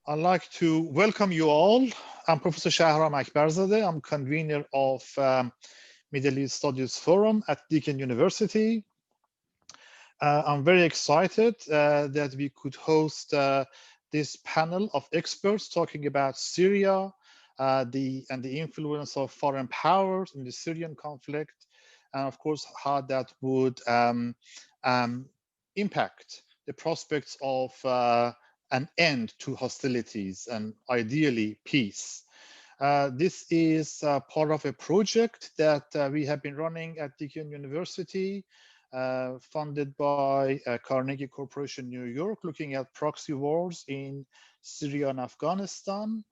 I'd like to welcome you all. I'm Professor Shahram Akbarzadeh. I'm convener of Middle East Studies Forum at Deakin University. I'm very excited that we could host this panel of experts talking about Syria and the influence of foreign powers in the Syrian conflict, and of course how that would impact the prospects of an end to hostilities and ideally peace. This is part of a project that we have been running at Deakin University, funded by Carnegie Corporation New York, looking at proxy wars in Syria and Afghanistan.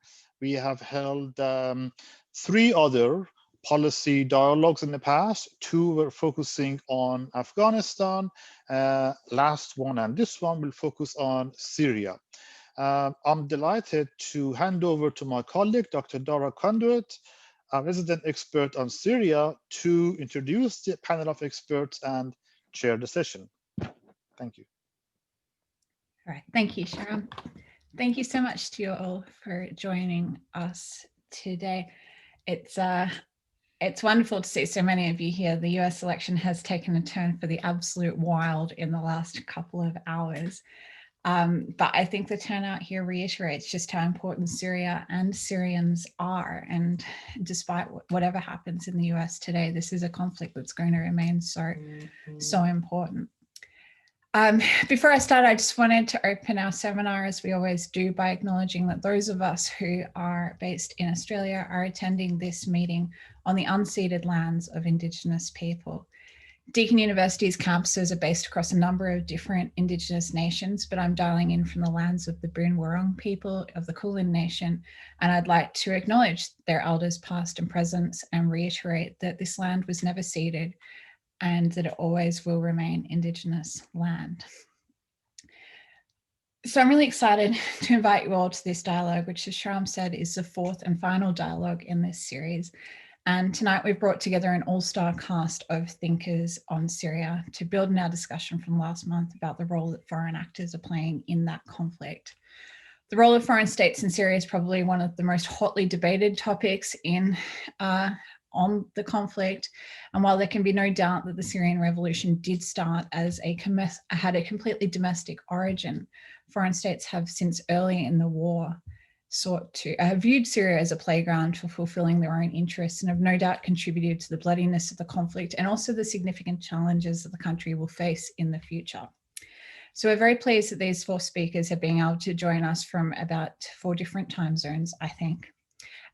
We have held 3 other policy dialogues in the past. 2 were focusing on Afghanistan. Last one and this one will focus on Syria. I'm delighted to hand over to my colleague, Dr. Dara Conduit, a resident expert on Syria, to introduce the panel of experts and chair the session. Thank you. All right, thank you, Sharon. Thank you so much to you all for joining us today. It's wonderful to see so many of you here. The US election has taken a turn for the absolute wild in the last couple of hours. But I think the turnout here reiterates just how important Syria and Syrians are. And despite whatever happens in the US today, this is a conflict that's going to remain so important. Before I start, I just wanted to open our seminar, as we always do, by acknowledging that those of us who are based in Australia are attending this meeting on the unceded lands of Indigenous people. Deakin University's campuses are based across a number of different Indigenous nations, but I'm dialing in from the lands of the Boon Wurrung people of the Kulin Nation, and I'd like to acknowledge their elders past and present and reiterate that this land was never ceded and that it always will remain Indigenous land. So I'm really excited to invite you all to this dialogue, which, as Shahram said, is the 4th and final dialogue in this series. And tonight we've brought together an all-star cast of thinkers on Syria to build on our discussion from last month about the role that foreign actors are playing in that conflict. The role of foreign states in Syria is probably one of the most hotly debated topics on the conflict. And while there can be no doubt that the Syrian revolution did start as had a completely domestic origin, foreign states have since early in the war sought to viewed Syria as a playground for fulfilling their own interests and have no doubt contributed to the bloodiness of the conflict and also the significant challenges that the country will face in the future. So we're very pleased that these 4 speakers have been able to join us from about 4 different time zones, I think,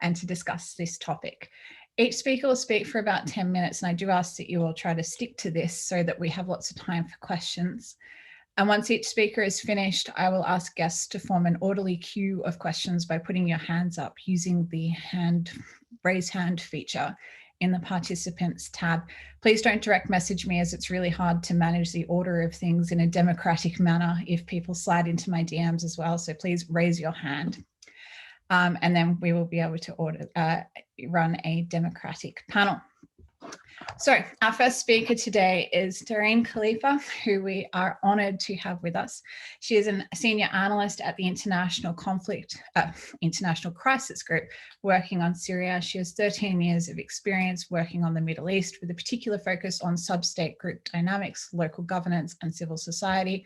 and to discuss this topic. Each speaker will speak for about 10 minutes, and I do ask that you all try to stick to this so that we have lots of time for questions. And once each speaker is finished, I will ask guests to form an orderly queue of questions by putting your hands up using the raise hand feature in the participants tab. Please don't direct message me, as it's really hard to manage the order of things in a democratic manner if people slide into my DMs as well. So please raise your hand. And then we will be able to run a democratic panel. So our first speaker today is Dareen Khalifa, who we are honoured to have with us. She is a senior analyst at the International Crisis Group working on Syria. She has 13 years of experience working on the Middle East with a particular focus on sub-state group dynamics, local governance and civil society.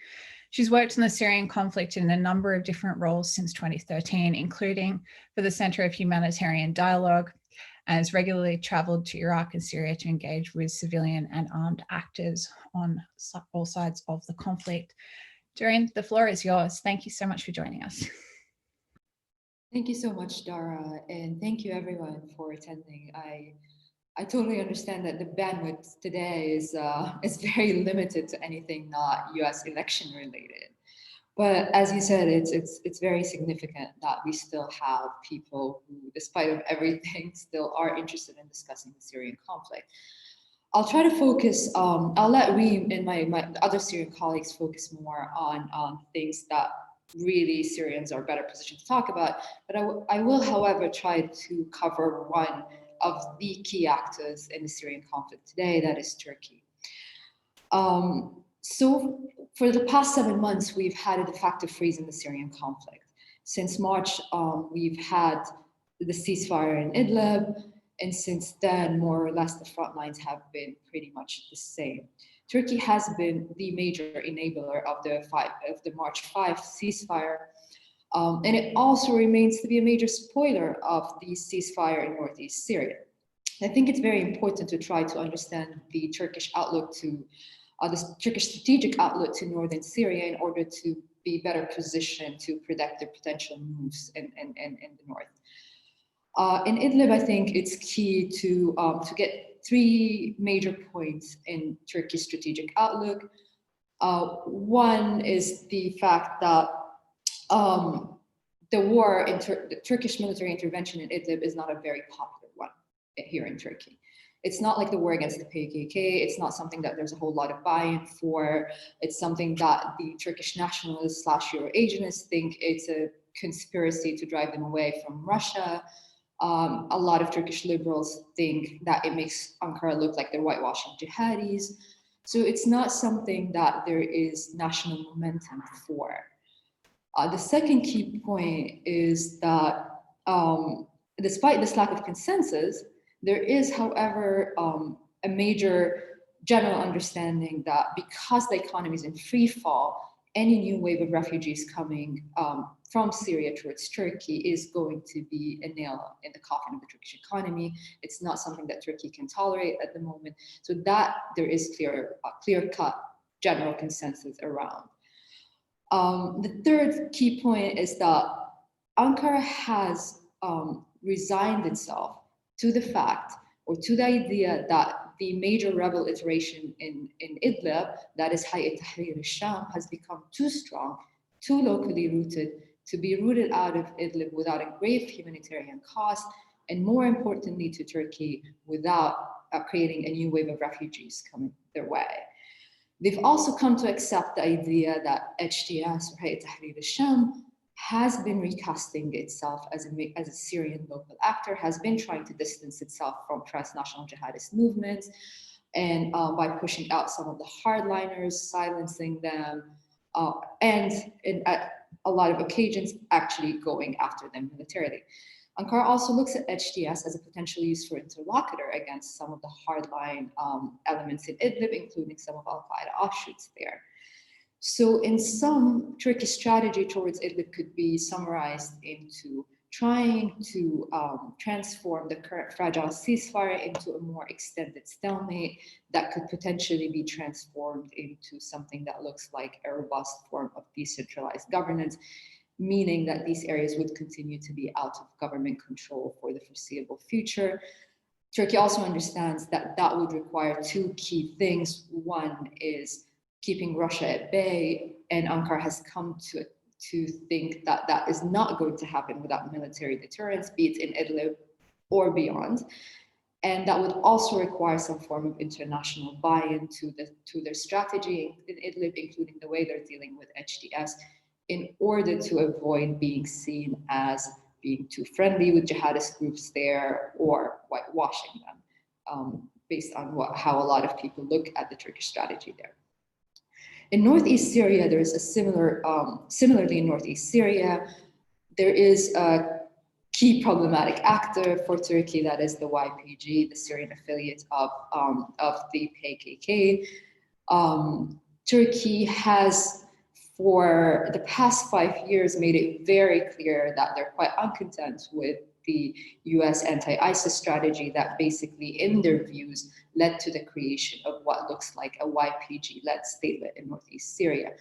She's worked in the Syrian conflict in a number of different roles since 2013, including for the Centre of Humanitarian Dialogue, and has regularly travelled to Iraq and Syria to engage with civilian and armed actors on all sides of the conflict. Dareen, the floor is yours. Thank you so much for joining us. Thank you so much, Dara, and thank you everyone for attending. I totally understand that the bandwidth today is very limited to anything not US election related. But as you said, it's very significant that we still have people who, despite of everything, still are interested in discussing the Syrian conflict. I'll try to focus, I'll let Rime and my other Syrian colleagues focus more on things that really Syrians are better positioned to talk about. But I will, however, try to cover one of the key actors in the Syrian conflict today, that is Turkey. So for the past 7 months, we've had a de facto freeze in the Syrian conflict. Since March, we've had the ceasefire in Idlib, and since then, more or less, the front lines have been pretty much the same. Turkey has been the major enabler of the March 5 ceasefire, and it also remains to be a major spoiler of the ceasefire in northeast Syria. I think it's very important to try to understand the Turkish outlook to the Turkish strategic outlook to northern Syria in order to be better positioned to predict their potential moves in the north. In Idlib, I think it's key to get 3 major points in Turkey's strategic outlook. One is the fact that the Turkish military intervention in Idlib is not a very popular one here in Turkey. It's not like the war against the PKK. It's not something that there's a whole lot of buy-in for. It's something that the Turkish nationalists / Euro-Asianists think it's a conspiracy to drive them away from Russia. A lot of Turkish liberals think that it makes Ankara look like they're whitewashing jihadis. So it's not something that there is national momentum for. The second key point is that despite this lack of consensus, there is, however, a major general understanding that because the economy is in free fall, any new wave of refugees coming from Syria towards Turkey is going to be a nail in the coffin of the Turkish economy. It's not something that Turkey can tolerate at the moment. So that there is clear-cut general consensus around. The third key point is that Ankara has resigned itself to the fact or to the idea that the major rebel iteration in Idlib, that is Hayat Tahrir al-Sham, has become too strong, too locally rooted, to be rooted out of Idlib without a grave humanitarian cost, and more importantly to Turkey, without creating a new wave of refugees coming their way. They've also come to accept the idea that HTS, or Hayat Tahrir al-Sham, has been recasting itself as a Syrian local actor, has been trying to distance itself from transnational jihadist movements, and by pushing out some of the hardliners, silencing them, and at a lot of occasions actually going after them militarily. Ankara also looks at HTS as a potential useful interlocutor against some of the hardline elements in Idlib, including some of Al-Qaeda offshoots there. So in sum, Turkey's strategy towards Idlib could be summarized into trying to transform the current fragile ceasefire into a more extended stalemate that could potentially be transformed into something that looks like a robust form of decentralized governance, meaning that these areas would continue to be out of government control for the foreseeable future. Turkey also understands that that would require 2 key things. One is keeping Russia at bay, and Ankara has come to think that that is not going to happen without military deterrence, be it in Idlib or beyond. And that would also require some form of international buy-in to their strategy in Idlib, including the way they're dealing with HTS, in order to avoid being seen as being too friendly with jihadist groups there or whitewashing them, based on how a lot of people look at the Turkish strategy there. In northeast Syria, there is a similarly in northeast Syria, there is a key problematic actor for Turkey, that is the YPG, the Syrian affiliate of the PKK. Turkey has, for the past 5 years, made it very clear that they're quite uncontent with the US anti-ISIS strategy that basically, in their views, led to the creation of what looks like a YPG-led statelet in northeast Syria.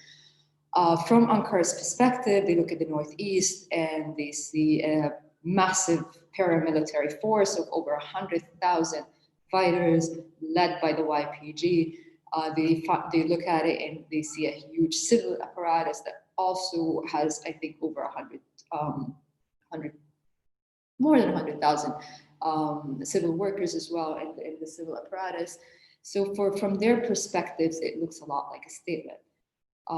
From Ankara's perspective, they look at the northeast and they see a massive paramilitary force of over 100,000 fighters led by the YPG. They look at it and they see a huge civil apparatus that also has, I think, over 100 more than 100,000 civil workers as well in the civil apparatus. So from their perspectives, it looks a lot like a statelet.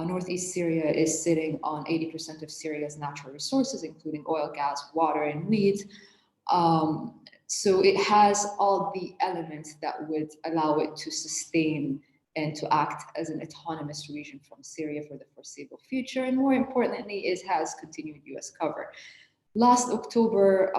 Northeast Syria is sitting on 80% of Syria's natural resources, including oil, gas, water, and wheat. So it has all the elements that would allow it to sustain and to act as an autonomous region from Syria for the foreseeable future. And more importantly, it has continued US cover. Last October,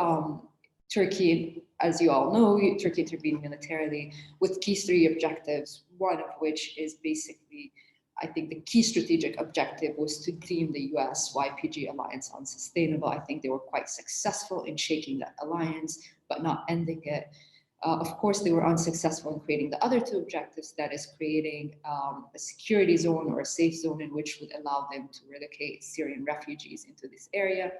Turkey, as you all know, Turkey intervened militarily with key 3 objectives, one of which is basically, I think the key strategic objective was to deem the US-YPG alliance unsustainable. I think they were quite successful in shaking that alliance, but not ending it. Of course, they were unsuccessful in creating the other 2 objectives, that is creating a security zone or a safe zone in which would allow them to relocate Syrian refugees into this area.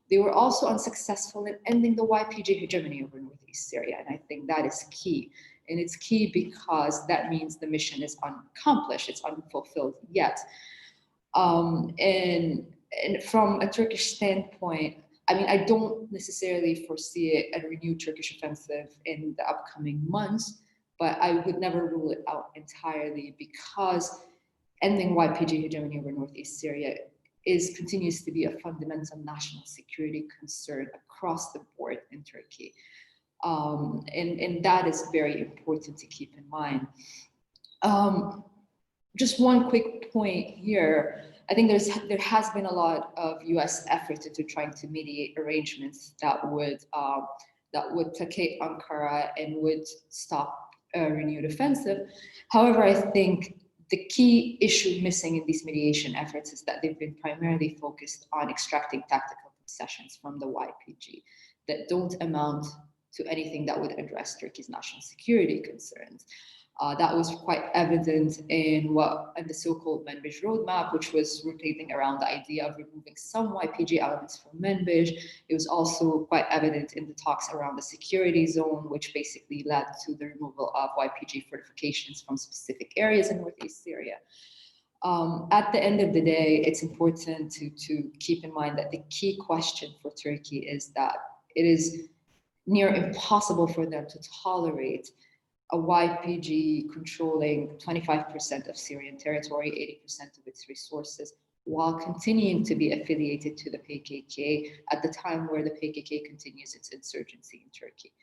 They were also unsuccessful in ending the YPG hegemony over northeast Syria, and I think that is key. And it's key because that means the mission is unaccomplished, it's unfulfilled yet. And from a Turkish standpoint, I mean, I don't necessarily foresee a renewed Turkish offensive in the upcoming months, but I would never rule it out entirely, because ending YPG hegemony over northeast Syria continues to be a fundamental national security concern across the board in Turkey. And that is very important to keep in mind. Just one quick point here. I think there has been a lot of US effort into trying to mediate arrangements that would placate Ankara and would stop a renewed offensive. However, I think the key issue missing in these mediation efforts is that they've been primarily focused on extracting tactical concessions from the YPG that don't amount to anything that would address Turkey's national security concerns. That was quite evident in the so-called Manbij roadmap, which was rotating around the idea of removing some YPG elements from Manbij. It was also quite evident in the talks around the security zone, which basically led to the removal of YPG fortifications from specific areas in northeast Syria. At the end of the day, it's important to keep in mind that the key question for Turkey is that it is near impossible for them to tolerate a YPG controlling 25% of Syrian territory, 80% of its resources, while continuing to be affiliated to the PKK at the time where the PKK continues its insurgency in Turkey.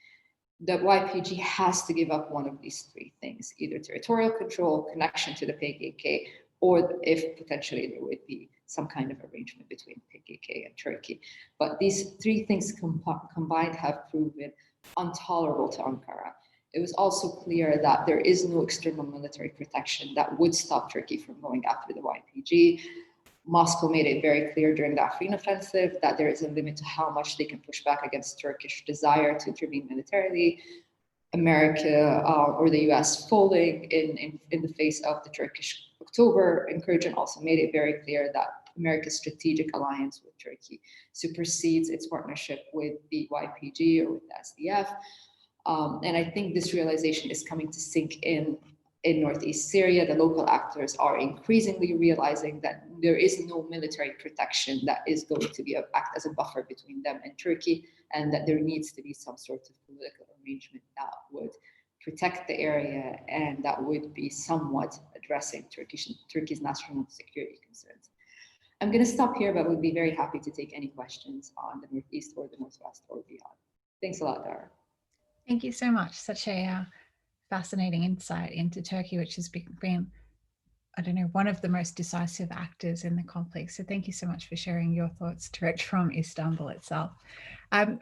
The YPG has to give up one of these 3 things, either territorial control, connection to the PKK, or if potentially there would be some kind of arrangement between PKK and Turkey. But these 3 things combined have proven intolerable to Ankara. It was also clear that there is no external military protection that would stop Turkey from going after the YPG. Moscow made it very clear during the Afrin offensive that there is a limit to how much they can push back against Turkish desire to intervene militarily. America or the US folding in the face of the Turkish October incursion also made it very clear that America's strategic alliance with Turkey supersedes its partnership with the YPG or with the SDF. And I think this realization is coming to sink in northeast Syria. The local actors are increasingly realizing that there is no military protection that is going to act as a buffer between them and Turkey, and that there needs to be some sort of political arrangement that would protect the area and that would be somewhat addressing Turkey's national security concerns. I'm going to stop here, but would be very happy to take any questions on the Northeast or the Northwest or beyond. Thanks a lot, Dara. Thank you so much. Such a fascinating insight into Turkey, which has been, I don't know, one of the most decisive actors in the conflict. So thank you so much for sharing your thoughts direct from Istanbul itself.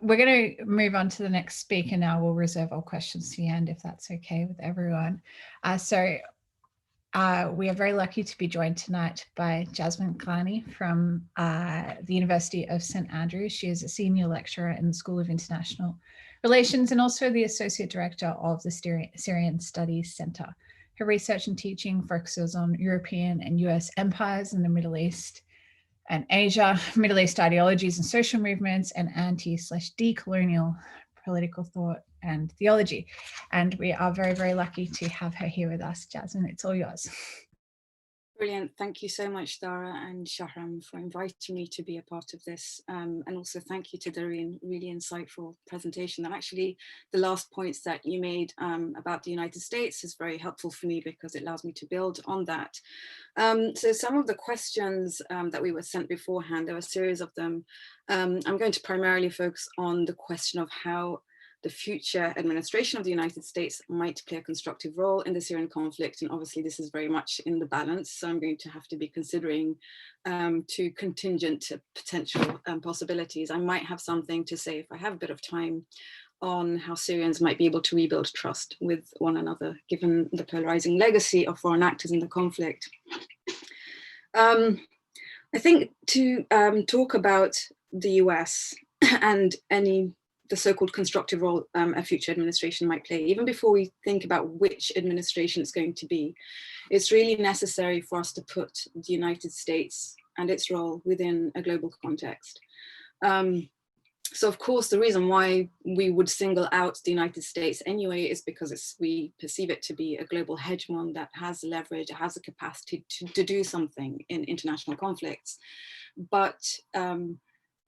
We're going to move on to the next speaker now. We'll reserve all questions to the end, if that's okay with everyone. We are very lucky to be joined tonight by Jasmine Gani from the University of St. Andrews. She is a senior lecturer in the School of International Relations and also the Associate Director of the Syrian Studies Center. Her research and teaching focuses on European and US empires in the Middle East and Asia, Middle East ideologies and social movements, and anti/decolonial political thought and theology. And we are very, very lucky to have her here with us. Jasmine, it's all yours. Brilliant. Thank you so much, Dara and Shahram, for inviting me to be a part of this. And also thank you to Dareen, really insightful presentation. And actually the last points that you made about the United States is very helpful for me because it allows me to build on that. So some of the questions that we were sent beforehand, there were a series of them. I'm going to primarily focus on the question of how the future administration of the United States might play a constructive role in the Syrian conflict. And obviously this is very much in the balance. So I'm going to have to be considering two contingent potential possibilities. I might have something to say if I have a bit of time on how Syrians might be able to rebuild trust with one another, given the polarizing legacy of foreign actors in the conflict. I think to talk about the US and the so-called constructive role a future administration might play, even before we think about which administration it's going to be, it's really necessary for us to put the United States and its role within a global context. So of course, the reason why we would single out the United States anyway is because we perceive it to be a global hegemon that has leverage, has the capacity to do something in international conflicts. But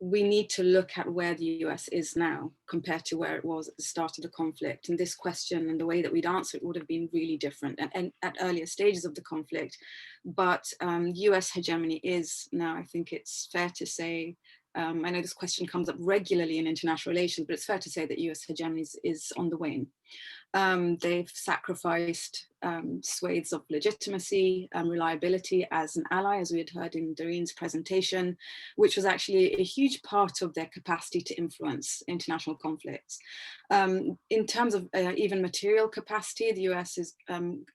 we need to look at where the US is now compared to where it was at the start of the conflict. And this question and the way that we'd answer it would have been really different and at earlier stages of the conflict. But US hegemony is now, I think it's fair to say, I know this question comes up regularly in international relations, but it's fair to say that US hegemony is on the wane. They've sacrificed swathes of legitimacy and reliability as an ally, as we had heard in Dareen's presentation, which was actually a huge part of their capacity to influence international conflicts. In terms of even material capacity, the US is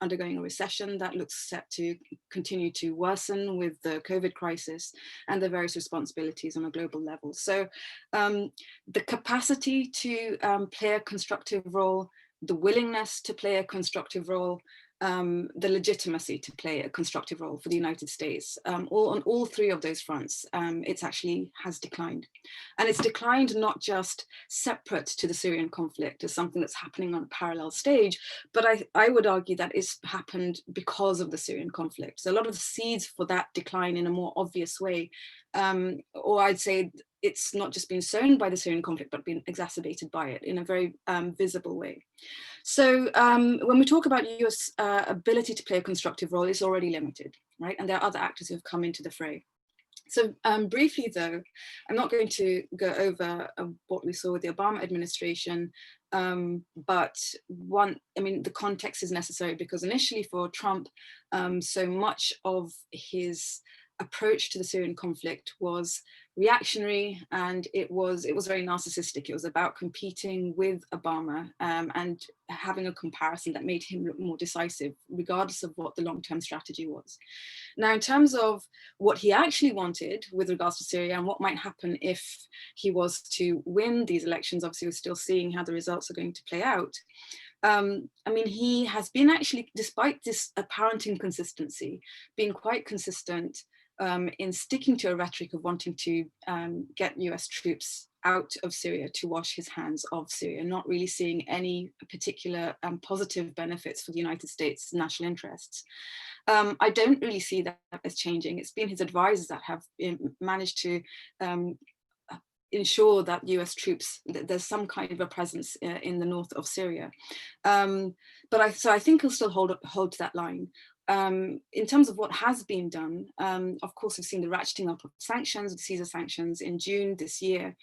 undergoing a recession that looks set to continue to worsen with the COVID crisis and the various responsibilities on a global level. So the capacity to play a constructive role, the willingness to play a constructive role, the legitimacy to play a constructive role for the United States, on all three of those fronts, it actually has declined. And it's declined not just separate to the Syrian conflict as something that's happening on a parallel stage, but I would argue that it's happened because of the Syrian conflict. So a lot of the seeds for that decline in a more obvious way, or I'd say it's not just been sown by the Syrian conflict, but been exacerbated by it in a very visible way. So when we talk about US ability to play a constructive role, it's already limited, right? And there are other actors who have come into the fray. So briefly though, I'm not going to go over what we saw with the Obama administration, but the context is necessary because initially for Trump, so much of his approach to the Syrian conflict was reactionary, and it was very narcissistic. It was about competing with Obama and having a comparison that made him look more decisive, regardless of what the long-term strategy was. Now, in terms of what he actually wanted with regards to Syria and what might happen if he was to win these elections, obviously we're still seeing how the results are going to play out. He has been actually, despite this apparent inconsistency, been quite consistent in sticking to a rhetoric of wanting to get US troops out of Syria, to wash his hands of Syria, not really seeing any particular positive benefits for the United States' national interests. I don't really see that as changing. It's been his advisors that have managed to ensure that US troops, there's some kind of a presence in the north of Syria. So I think he'll still hold to that line. In terms of what has been done, of course, we've seen the ratcheting up of sanctions, the Caesar sanctions in June this year.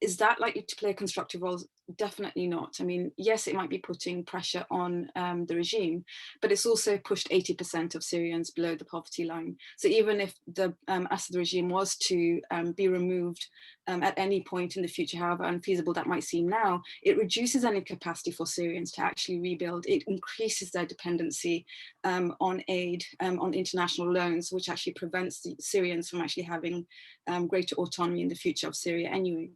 Is that likely to play a constructive role? Definitely not. I mean, yes, it might be putting pressure on the regime, but it's also pushed 80% of Syrians below the poverty line. So even if the Assad regime was to be removed at any point in the future, however unfeasible that might seem now, it reduces any capacity for Syrians to actually rebuild. It increases their dependency on aid, on international loans, which actually prevents the Syrians from actually having greater autonomy in the future of Syria anyway.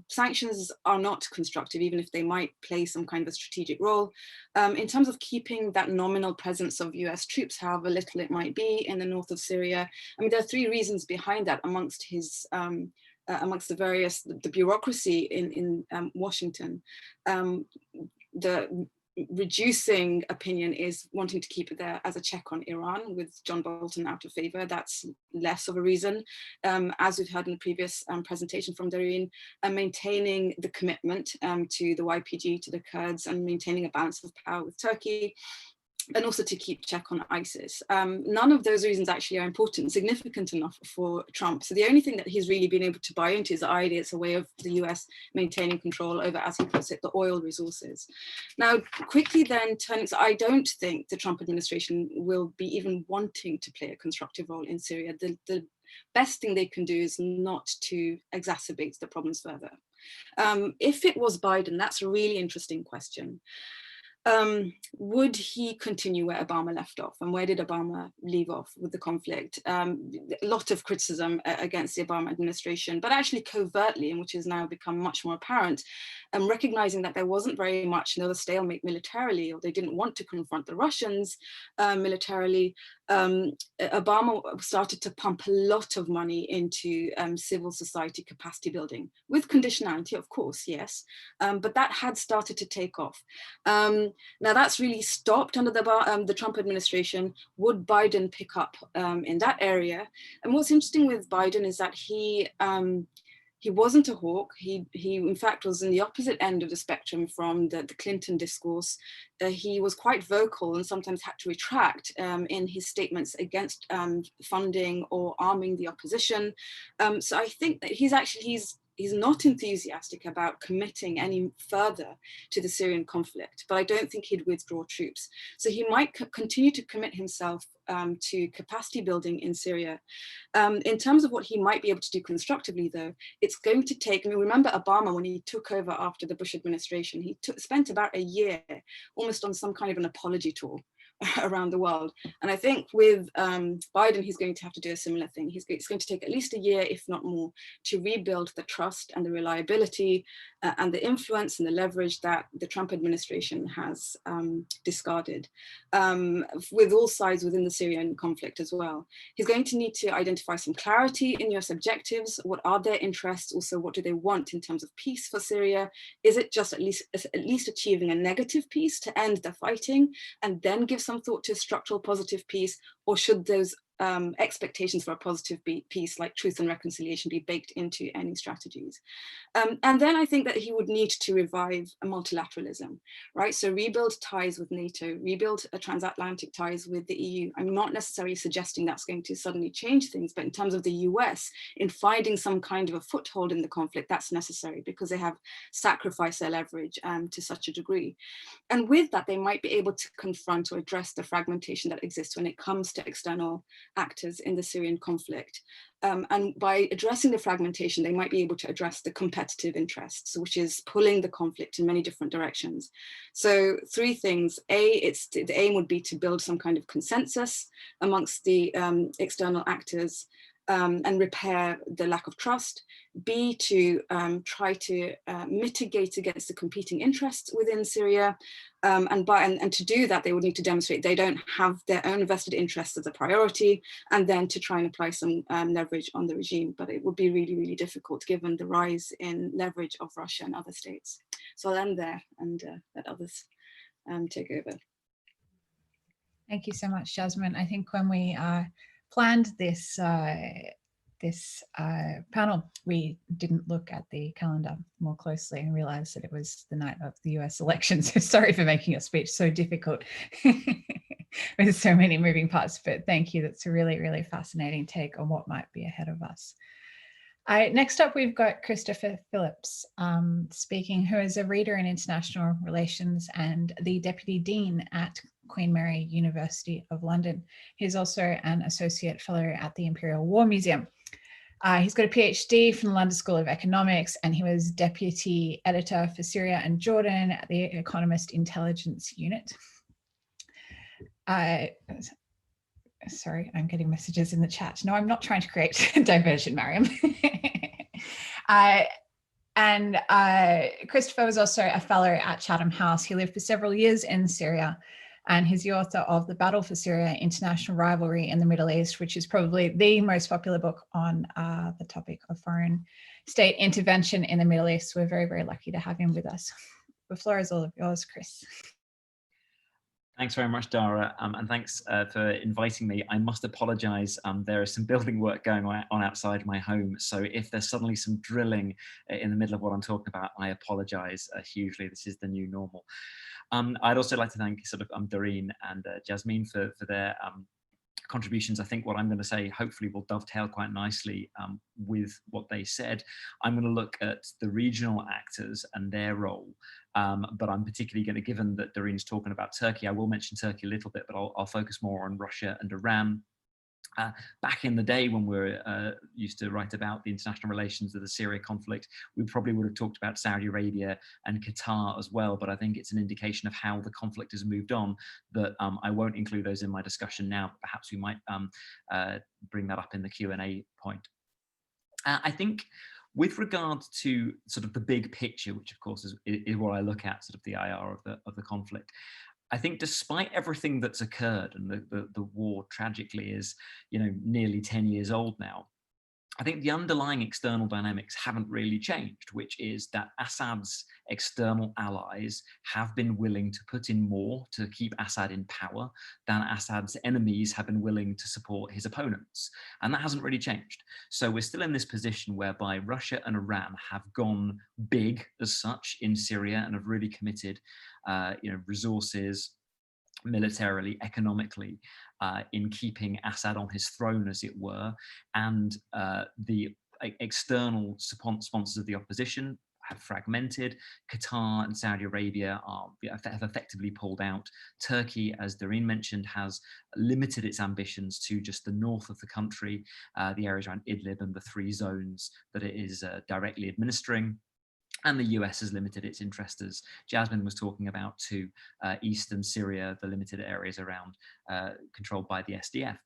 Sanctions are not constructive, even if they might play some kind of a strategic role. In terms of keeping that nominal presence of US troops, however little it might be in the north of Syria, I mean, there are three reasons behind that amongst his amongst the bureaucracy in Washington. The reducing opinion is wanting to keep it there as a check on Iran, with John Bolton out of favor. That's less of a reason, as we've heard in the previous presentation from Dareen, maintaining the commitment to the YPG, to the Kurds, and maintaining a balance of power with Turkey. and also to keep check on ISIS. None of those reasons actually are important, significant enough for Trump. So the only thing that he's really been able to buy into is the idea it's a way of the US maintaining control over, as he puts it, the oil resources. Now, quickly then turning, so I don't think the Trump administration will be even wanting to play a constructive role in Syria. The best thing they can do is not to exacerbate the problems further. If it was Biden, that's a really interesting question. Would he continue where Obama left off? And where did Obama leave off with the conflict? A lot of criticism against the Obama administration, but actually covertly, and which has now become much more apparent, recognizing that there wasn't very much, another stalemate militarily, or they didn't want to confront the Russians militarily. Obama started to pump a lot of money into civil society capacity building, with conditionality, of course, yes, but that had started to take off. Now that's really stopped under the Trump administration. Would Biden pick up in that area? And what's interesting with Biden is that he wasn't a hawk. He in fact was in the opposite end of the spectrum from the Clinton discourse. He was quite vocal and sometimes had to retract in his statements against funding or arming the opposition. So I think that he's not enthusiastic about committing any further to the Syrian conflict, but I don't think he'd withdraw troops. So he might continue to commit himself to capacity building in Syria. In terms of what he might be able to do constructively, though, it's going to take, I mean, remember Obama, when he took over after the Bush administration, he spent about a year almost on some kind of an apology tour around the world. And I think with Biden, he's going to have to do a similar thing. It's going to take at least a year, if not more, to rebuild the trust and the reliability and the influence and the leverage that the Trump administration has discarded with all sides within the Syrian conflict as well. He's going to need to identify some clarity in US objectives. What are their interests? Also, what do they want in terms of peace for Syria? Is it just at least achieving a negative peace to end the fighting and then give some thought to a structural positive peace, or should those expectations for a positive peace like truth and reconciliation be baked into any strategies? And then I think that he would need to revive a multilateralism, right? So rebuild ties with NATO, rebuild transatlantic ties with the EU. I'm not necessarily suggesting that's going to suddenly change things, but in terms of the US, in finding some kind of a foothold in the conflict, that's necessary because they have sacrificed their leverage to such a degree. And with that, they might be able to confront or address the fragmentation that exists when it comes to external actors in the Syrian conflict. And by addressing the fragmentation, they might be able to address the competitive interests, which is pulling the conflict in many different directions. So 3 things. The aim would be to build some kind of consensus amongst the external actors and repair the lack of trust. B, to try to mitigate against the competing interests within Syria. And to do that, they would need to demonstrate they don't have their own vested interests as a priority, and then to try and apply some leverage on the regime. But it would be really, really difficult given the rise in leverage of Russia and other states. So I'll end there and let others take over. Thank you so much, Jasmine. I think when we planned this panel, we didn't look at the calendar more closely and realized that it was the night of the US elections. So sorry for making your speech so difficult with so many moving parts, but thank you. That's a really, really fascinating take on what might be ahead of us. Next up, we've got Christopher Phillips speaking, who is a reader in international relations and the Deputy Dean at Queen Mary University of London. He's also an Associate Fellow at the Imperial War Museum. He's got a PhD from the London School of Economics, and he was Deputy Editor for Syria and Jordan at the Economist Intelligence Unit. Sorry, I'm getting messages in the chat. No, I'm not trying to create diversion, Mariam. Christopher was also a fellow at Chatham House. He lived for several years in Syria, and he's the author of The Battle for Syria, International Rivalry in the Middle East, which is probably the most popular book on the topic of foreign state intervention in the Middle East. We're very, very lucky to have him with us. The floor is all of yours, Chris. Thanks very much, Dara, and thanks for inviting me. I must apologise. There is some building work going on outside my home, so if there's suddenly some drilling in the middle of what I'm talking about, I apologise hugely. This is the new normal. I'd also like to thank Dareen and Jasmine for their contributions. I think what I'm going to say hopefully will dovetail quite nicely with what they said. I'm going to look at the regional actors and their role, but I'm particularly going to, given that Dareen's talking about Turkey, I will mention Turkey a little bit, but I'll focus more on Russia and Iran. Back in the day when we were used to write about the international relations of the Syria conflict, we probably would have talked about Saudi Arabia and Qatar as well, but I think it's an indication of how the conflict has moved on that I won't include those in my discussion now, but perhaps we might bring that up in the Q&A point. I think with regard to sort of the big picture, which of course is what I look at, sort of the IR of the conflict, I think despite everything that's occurred, and the war tragically is, nearly 10 years old now, I think the underlying external dynamics haven't really changed, which is that Assad's external allies have been willing to put in more to keep Assad in power than Assad's enemies have been willing to support his opponents. And that hasn't really changed. So we're still in this position whereby Russia and Iran have gone big as such in Syria and have really committed resources, militarily, economically, in keeping Assad on his throne, as it were, and the external sponsors of the opposition have fragmented. Qatar and Saudi Arabia have effectively pulled out. Turkey, as Dareen mentioned, has limited its ambitions to just the north of the country, the areas around Idlib and the 3 zones that it is directly administering. And the US has limited its interest, as Jasmine was talking about, to eastern Syria, the limited areas around controlled by the SDF.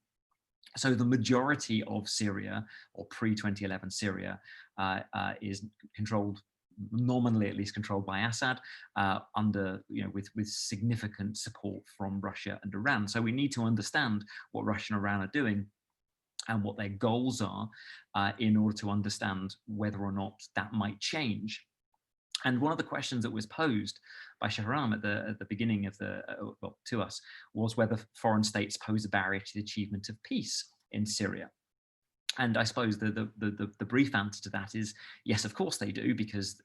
So the majority of Syria, or pre-2011 Syria, is controlled, nominally at least controlled by Assad, under, with significant support from Russia and Iran. So we need to understand what Russia and Iran are doing and what their goals are in order to understand whether or not that might change. And one of the questions that was posed by Shahram at the beginning of to us was whether foreign states pose a barrier to the achievement of peace in Syria. And I suppose the brief answer to that is yes, of course they do, because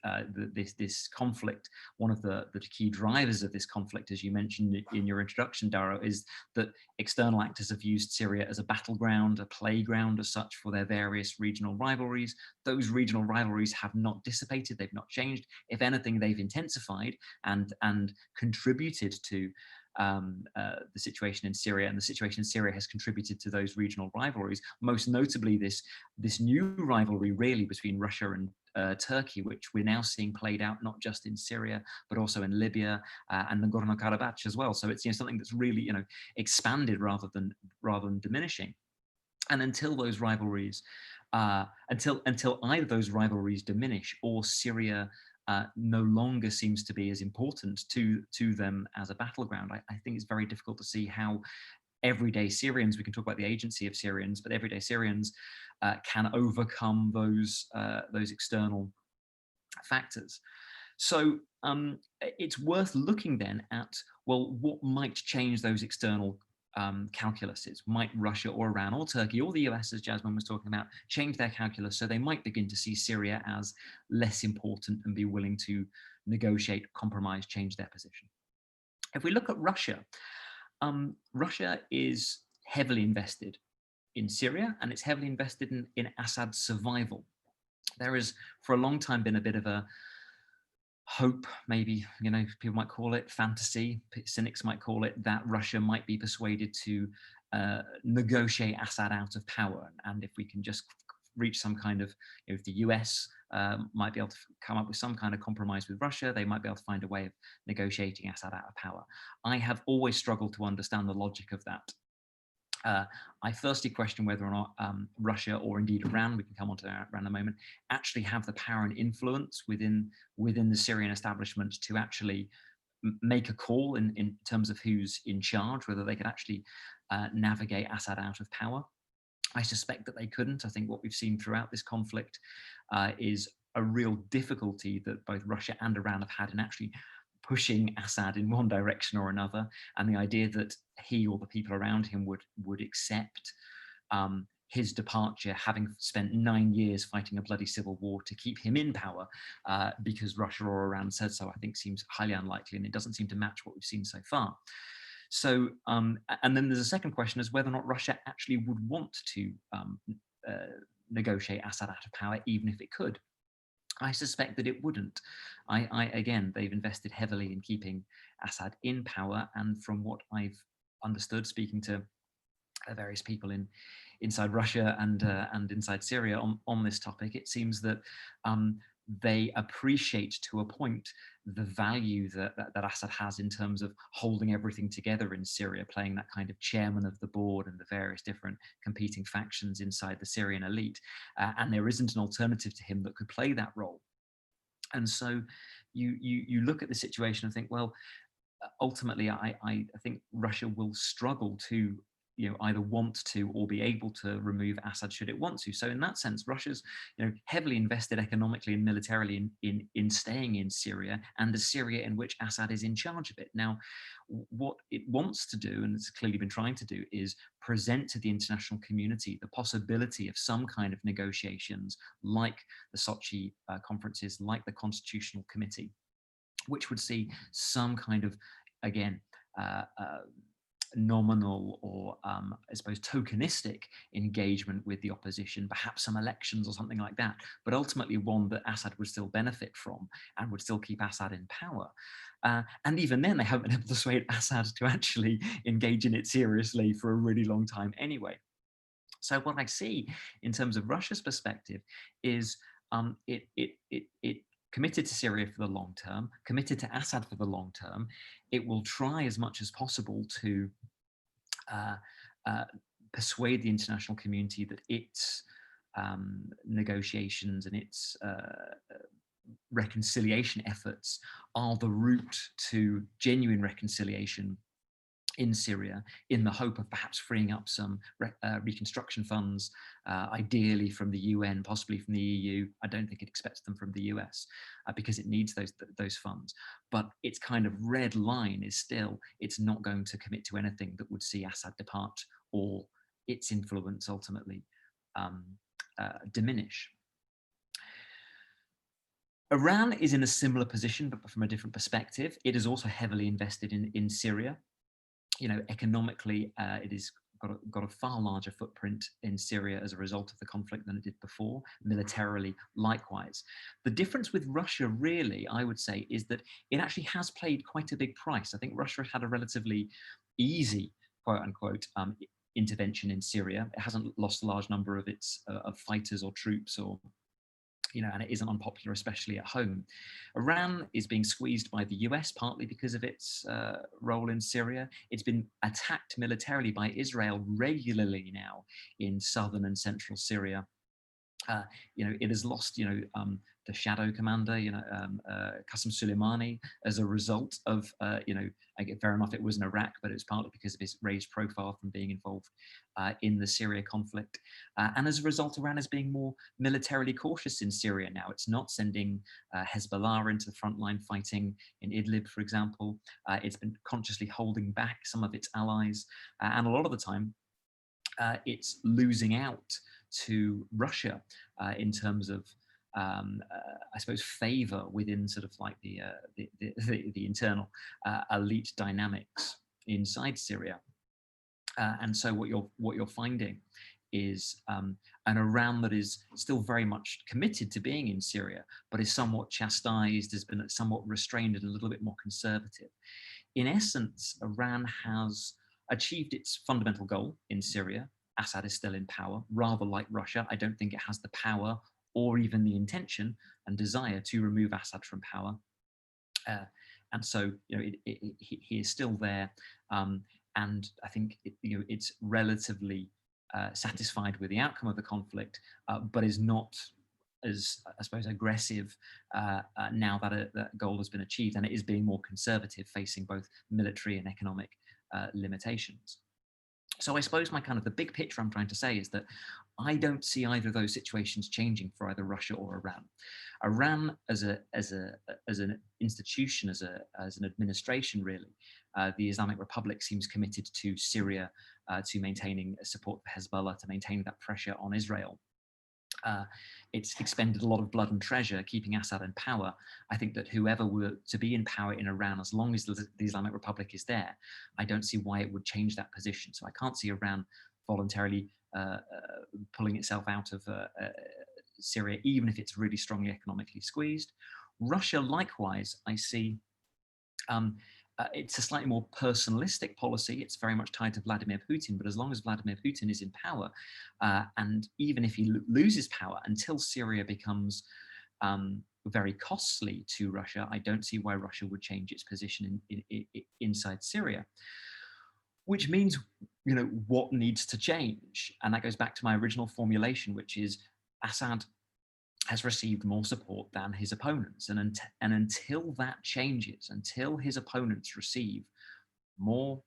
this conflict, one of the key drivers of this conflict, as you mentioned in your introduction, Dara, is that external actors have used Syria as a battleground, a playground as such for their various regional rivalries. Those regional rivalries have not dissipated, they've not changed. If anything, they've intensified and contributed to the situation in Syria, and the situation in Syria has contributed to those regional rivalries, most notably this new rivalry really between Russia and Turkey, which we're now seeing played out not just in Syria, but also in Libya and Nagorno-Karabakh as well. So it's something that's really expanded rather than diminishing. And until those rivalries, until either those rivalries diminish or Syria no longer seems to be as important to them as a battleground, I think it's very difficult to see how everyday Syrians, we can talk about the agency of Syrians, but everyday Syrians can overcome those external factors. So it's worth looking then at, well, what might change those external calculuses? Might Russia or Iran or Turkey or the US, as Jasmine was talking about, change their calculus so they might begin to see Syria as less important and be willing to negotiate, compromise, change their position? If we look at Russia, Russia is heavily invested in Syria, and it's heavily invested in Assad's survival. There has for a long time been a bit of a hope, maybe, people might call it fantasy, cynics might call it, that Russia might be persuaded to negotiate Assad out of power. And if we can just reach some kind of, if the US might be able to come up with some kind of compromise with Russia, they might be able to find a way of negotiating Assad out of power. I have always struggled to understand the logic of that. I firstly question whether or not Russia, or indeed Iran, we can come on to that in a moment, actually have the power and influence within the Syrian establishment to actually make a call in terms of who's in charge, whether they could actually navigate Assad out of power. I suspect that they couldn't. I think what we've seen throughout this conflict is a real difficulty that both Russia and Iran have had in actually pushing Assad in one direction or another, and the idea that he or the people around him would accept his departure, having spent 9 years fighting a bloody civil war to keep him in power because Russia or Iran said so, I think seems highly unlikely, and it doesn't seem to match what we've seen so far. So, and then there's a second question as whether or not Russia actually would want to negotiate Assad out of power, even if it could. I suspect that it wouldn't. Again, they've invested heavily in keeping Assad in power, and from what I've understood, speaking to various people inside Russia and inside Syria on this topic, it seems that they appreciate to a point the value that Assad has in terms of holding everything together in Syria, playing that kind of chairman of the board and the various different competing factions inside the Syrian elite. And there isn't an alternative to him that could play that role. And so you look at the situation and think, well, ultimately, I think Russia will struggle to either want to or be able to remove Assad should it want to. So in that sense, Russia's heavily invested economically and militarily in staying in Syria, and the Syria in which Assad is in charge of it. Now, what it wants to do, and it's clearly been trying to do, is present to the international community the possibility of some kind of negotiations like the Sochi conferences, like the Constitutional Committee, which would see some kind of, again, nominal or I suppose tokenistic engagement with the opposition, perhaps some elections or something like that, but ultimately one that Assad would still benefit from and would still keep Assad in power. And even then, they haven't been able to persuade Assad to actually engage in it seriously for a really long time anyway. So what I see in terms of Russia's perspective is it committed to Syria for the long term, committed to Assad for the long term. It will try as much as possible to persuade the international community that its negotiations and its reconciliation efforts are the route to genuine reconciliation in Syria, in the hope of perhaps freeing up some reconstruction funds, ideally from the UN, possibly from the EU. I don't think it expects them from the US because it needs those funds. But its kind of red line is still, it's not going to commit to anything that would see Assad depart or its influence ultimately diminish. Iran is in a similar position, but from a different perspective. It is also heavily invested in Syria. Economically, it has got a far larger footprint in Syria as a result of the conflict than it did before, militarily likewise. The difference with Russia, really, I would say, is that it actually has paid quite a big price. I think Russia had a relatively easy, quote unquote, intervention in Syria. It hasn't lost a large number of its of fighters or troops or and it isn't unpopular, especially at home. Iran is being squeezed by the US, partly because of its role in Syria. It's been attacked militarily by Israel regularly now in southern and central Syria. It has lost, the shadow commander, Qasem Soleimani, as a result of, fair enough, it was in Iraq, but it was partly because of his raised profile from being involved in the Syria conflict. And as a result, Iran is being more militarily cautious in Syria now. It's not sending Hezbollah into the front line fighting in Idlib, for example. It's been consciously holding back some of its allies. And a lot of the time, it's losing out to Russia in terms of, I suppose, favor within sort of like the internal elite dynamics inside Syria. And so what you're finding is an Iran that is still very much committed to being in Syria, but is somewhat chastised, has been somewhat restrained and a little bit more conservative. In essence, Iran has achieved its fundamental goal in Syria. Assad is still in power, rather like Russia. I don't think it has the power or even the intention and desire to remove Assad from power. And so, he is still there. And I think it's relatively satisfied with the outcome of the conflict, but is not as, I suppose, aggressive now that that goal has been achieved, and it is being more conservative, facing both military and economic limitations. So I suppose the big picture I'm trying to say is that I don't see either of those situations changing for either Russia or Iran. Iran as an institution, as an administration, really, the Islamic Republic seems committed to Syria, to maintaining support for Hezbollah, to maintaining that pressure on Israel. It's expended a lot of blood and treasure keeping Assad in power. I think that whoever were to be in power in Iran, as long as the Islamic Republic is there, I don't see why it would change that position. So I can't see Iran voluntarily pulling itself out of Syria, even if it's really strongly economically squeezed. Russia, likewise, I see it's a slightly more personalistic policy. It's very much tied to Vladimir Putin, but as long as Vladimir Putin is in power, and even if he loses power, until Syria becomes very costly to Russia, I don't see why Russia would change its position inside Syria. Which means, what needs to change? And that goes back to my original formulation, which is Assad has received more support than his opponents. And until that changes, until his opponents receive more,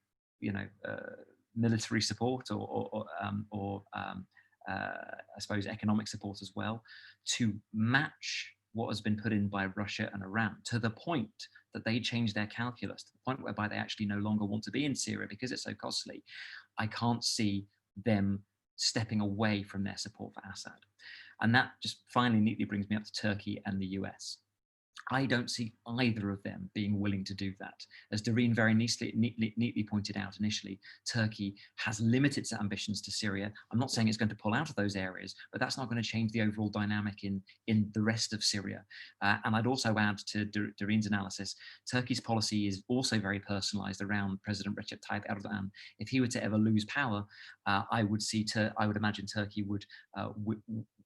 military support or I suppose economic support as well, to match what has been put in by Russia and Iran, to the point that they change their calculus, to the point whereby they actually no longer want to be in Syria because it's so costly, I can't see them stepping away from their support for Assad. And that just finally neatly brings me up to Turkey and the US. I don't see either of them being willing to do that. As Dareen very neatly pointed out initially, Turkey has limited its ambitions to Syria. I'm not saying it's going to pull out of those areas, but that's not going to change the overall dynamic in the rest of Syria. And I'd also add to Dareen's analysis, Turkey's policy is also very personalized around President Recep Tayyip Erdogan. If he were to ever lose power, I would imagine Turkey would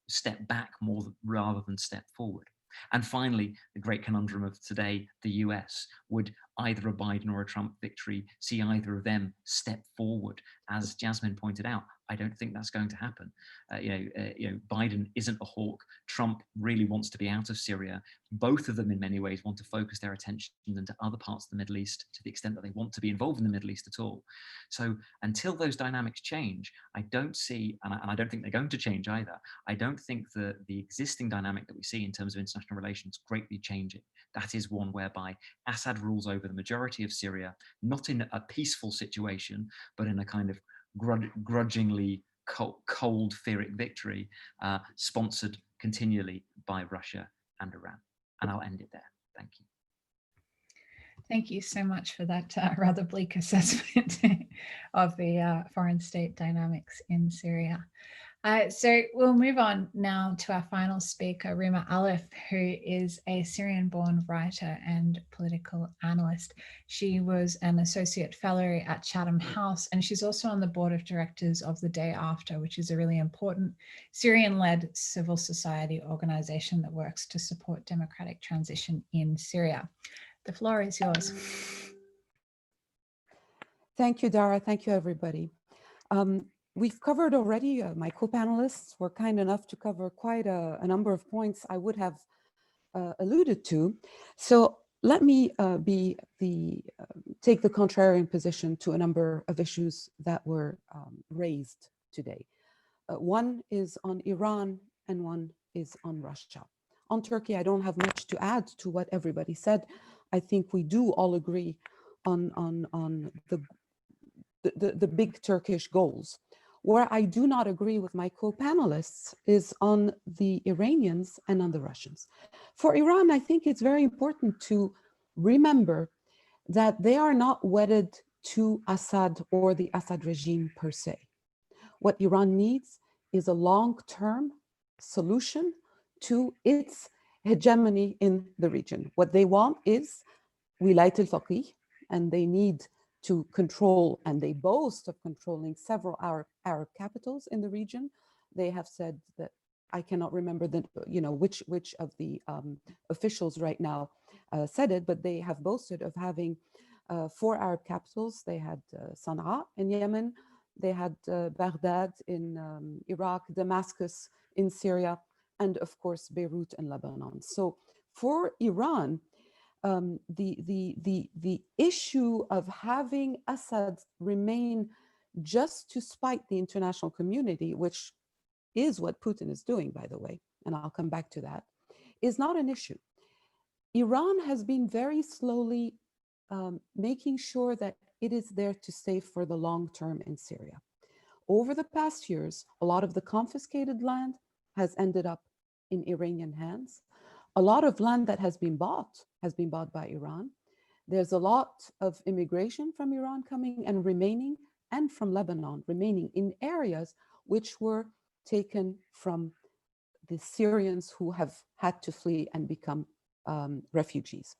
step back more rather than step forward. And finally, the great conundrum of today, the US, would either a Biden or a Trump victory see either of them step forward? As Jasmine pointed out, I don't think that's going to happen. Biden isn't a hawk. Trump really wants to be out of Syria. Both of them, in many ways, want to focus their attention into other parts of the Middle East to the extent that they want to be involved in the Middle East at all. So until those dynamics change, I don't see, and I don't think they're going to change either, I don't think the existing dynamic that we see in terms of international relations greatly changing. That is one whereby Assad rules over the majority of Syria, not in a peaceful situation, but in a kind of grudgingly cold Pyrrhic victory, sponsored continually by Russia and Iran. And I'll end it there. Thank you. Thank you so much for that rather bleak assessment of the foreign state dynamics in Syria. So we'll move on now to our final speaker, Rime Allaf, who is a Syrian-born writer and political analyst. She was an associate fellow at Chatham House, and she's also on the board of directors of The Day After, which is a really important Syrian-led civil society organization that works to support democratic transition in Syria. The floor is yours. Thank you, Dara. Thank you, everybody. We've covered already, my co-panelists were kind enough to cover quite a number of points I would have alluded to. So let me take the contrarian position to a number of issues that were raised today. One is on Iran and one is on Russia. On Turkey, I don't have much to add to what everybody said. I think we do all agree on the big Turkish goals. Where I do not agree with my co-panelists is on the Iranians and on the Russians. For Iran, I think it's very important to remember that they are not wedded to Assad or the Assad regime per se. What Iran needs is a long-term solution to its hegemony in the region. What they want is wilayat al-faqih, and they need to control, and they boast of controlling several Arab capitals in the region. They have said that, I cannot remember which of the officials right now said it, but they have boasted of having 4 Arab capitals. They had Sana'a in Yemen, they had Baghdad in Iraq, Damascus in Syria, and of course Beirut and Lebanon. So for Iran, the issue of having Assad remain just to spite the international community, which is what Putin is doing, by the way, and I'll come back to that, is not an issue. Iran has been very slowly making sure that it is there to stay for the long term in Syria. Over the past years, a lot of the confiscated land has ended up in Iranian hands. A lot of land that has been bought by Iran. There's a lot of immigration from Iran coming and remaining, and from Lebanon remaining in areas which were taken from the Syrians who have had to flee and become refugees.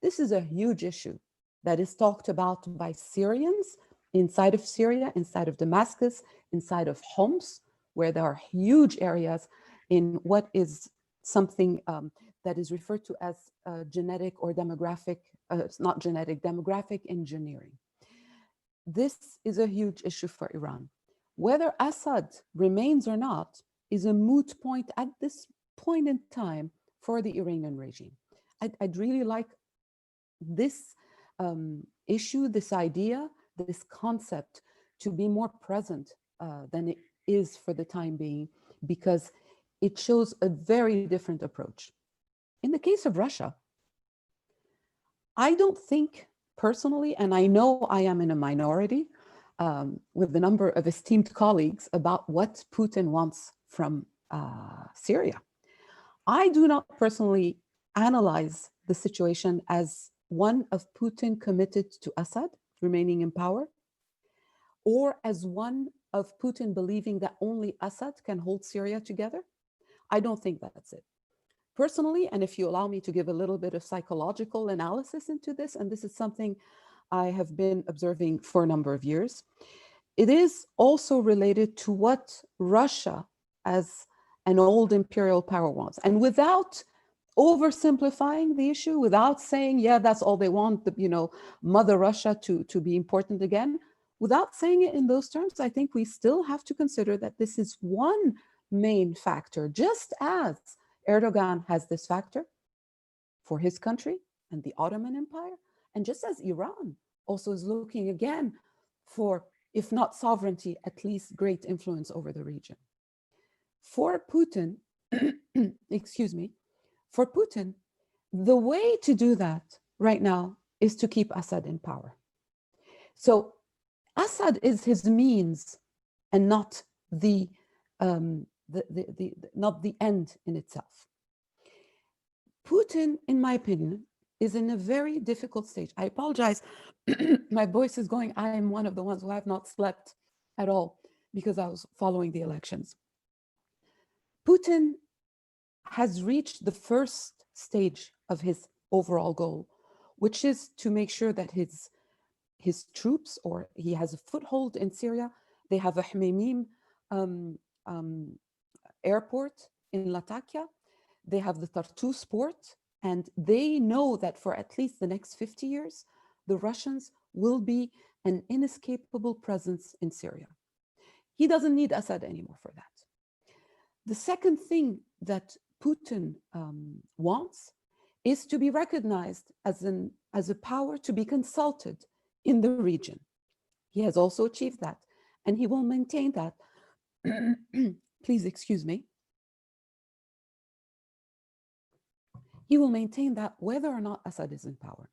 This is a huge issue that is talked about by Syrians inside of Syria, inside of Damascus, inside of Homs, where there are huge areas in what is something that is referred to as genetic or demographic, it's not genetic, demographic engineering. This is a huge issue for Iran. Whether Assad remains or not is a moot point at this point in time for the Iranian regime. I'd really like this issue, this idea, this concept to be more present than it is for the time being, because it shows a very different approach. In the case of Russia, I don't think personally, and I know I am in a minority with a number of esteemed colleagues about what Putin wants from Syria. I do not personally analyze the situation as one of Putin committed to Assad remaining in power, or as one of Putin believing that only Assad can hold Syria together. I don't think that's it. Personally, and if you allow me to give a little bit of psychological analysis into this, and this is something I have been observing for a number of years, it is also related to what Russia as an old imperial power wants. And without oversimplifying the issue, without saying, yeah, that's all they want, Mother Russia to be important again, without saying it in those terms, I think we still have to consider that this is one main factor, just as Erdogan has this factor for his country and the Ottoman Empire, and just as Iran also is looking again for, if not sovereignty, at least great influence over the region. For Putin, excuse me, for Putin, the way to do that right now is to keep Assad in power. So Assad is his means and not the end in itself. Putin, in my opinion, is in a very difficult stage. I apologize, my voice is going. I am one of the ones who have not slept at all because I was following the elections. Putin has reached the first stage of his overall goal, which is to make sure that his troops, or he has a foothold in Syria. They have a Hmeimim airport in Latakia. They have the Tartus port, and they know that for at least the next 50 years, the Russians will be an inescapable presence in Syria. He doesn't need Assad anymore for that. The second thing that Putin wants is to be recognized as a power to be consulted in the region. He has also achieved that, and he will maintain that. Please excuse me. He will maintain that whether or not Assad is in power.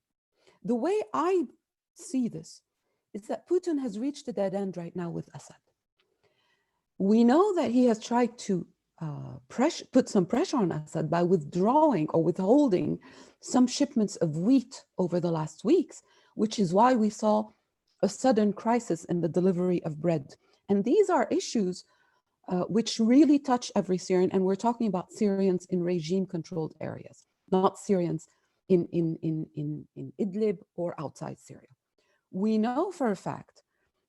The way I see this is that Putin has reached a dead end right now with Assad. We know that he has tried to put some pressure on Assad by withdrawing or withholding some shipments of wheat over the last weeks, which is why we saw a sudden crisis in the delivery of bread. And these are issues which really touch every Syrian, and we're talking about Syrians in regime-controlled areas, not Syrians in Idlib or outside Syria. We know for a fact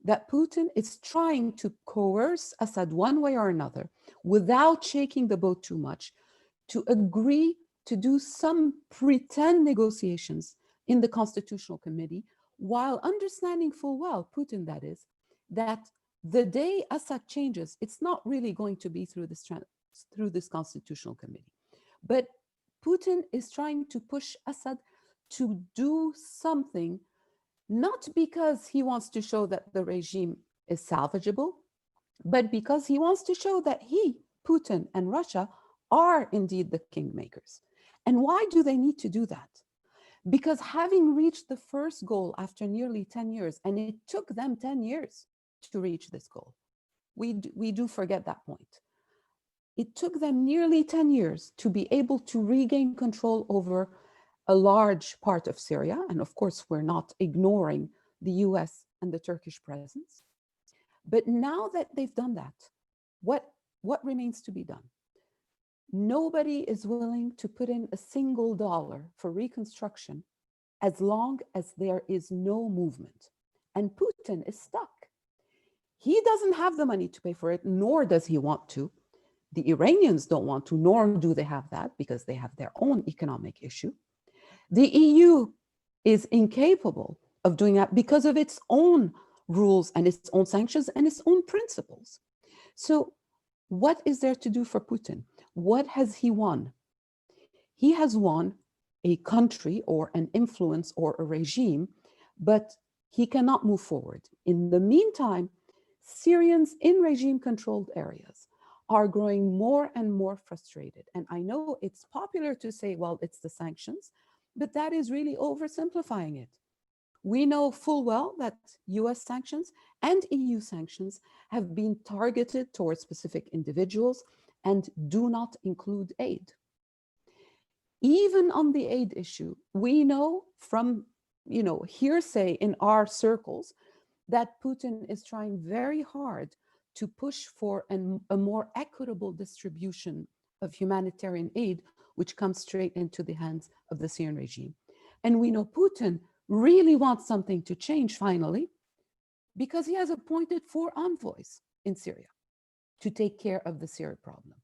that Putin is trying to coerce Assad one way or another without shaking the boat too much to agree to do some pretend negotiations in the Constitutional Committee, while understanding full well, Putin that is, that the day Assad changes, it's not really going to be through this Constitutional Committee. But Putin is trying to push Assad to do something, not because he wants to show that the regime is salvageable, but because he wants to show that he, Putin and Russia, are indeed the kingmakers. And why do they need to do that? Because having reached the first goal after nearly 10 years, and it took them 10 years to reach this goal, we do forget that point. It took them nearly 10 years to be able to regain control over a large part of Syria. And of course, we're not ignoring the US and the Turkish presence. But now that they've done that, what remains to be done? Nobody is willing to put in a single dollar for reconstruction as long as there is no movement. And Putin is stuck. He doesn't have the money to pay for it, nor does he want to. The Iranians don't want to, nor do they have that, because they have their own economic issue. The EU is incapable of doing that because of its own rules and its own sanctions and its own principles. So what is there to do for Putin? What has he won? He has won a country or an influence or a regime, but he cannot move forward. In the meantime, Syrians in regime-controlled areas are growing more and more frustrated. And I know it's popular to say, well, it's the sanctions, but that is really oversimplifying it. We know full well that US sanctions and EU sanctions have been targeted towards specific individuals and do not include aid. Even on the aid issue, we know from hearsay in our circles that Putin is trying very hard to push for a more equitable distribution of humanitarian aid, which comes straight into the hands of the Syrian regime. And we know Putin really wants something to change finally, because he has appointed 4 envoys in Syria to take care of the Syria problem.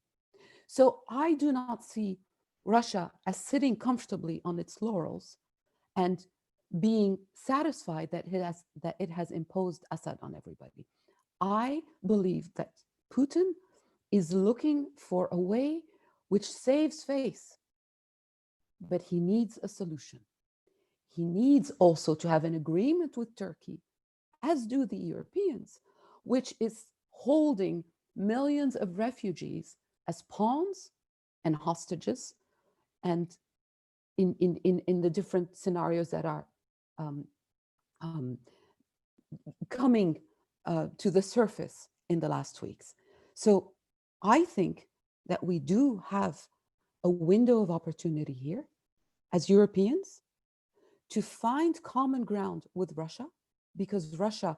So I do not see Russia as sitting comfortably on its laurels and being satisfied that it has imposed Assad on everybody. I believe that Putin is looking for a way which saves face, but he needs a solution. He needs also to have an agreement with Turkey, as do the Europeans, which is holding millions of refugees as pawns and hostages, and in the different scenarios that are coming to the surface in the last weeks. So I think that we do have a window of opportunity here as Europeans to find common ground with Russia, because Russia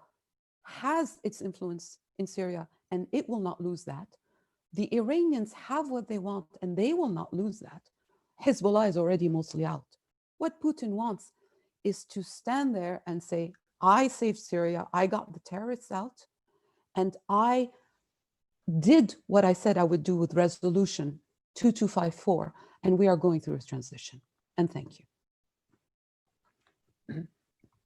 has its influence in Syria and it will not lose that. The Iranians have what they want and they will not lose that. Hezbollah is already mostly out. What Putin wants is to stand there and say, I saved Syria, I got the terrorists out, and I did what I said I would do with resolution 2254, and we are going through a transition. And thank you.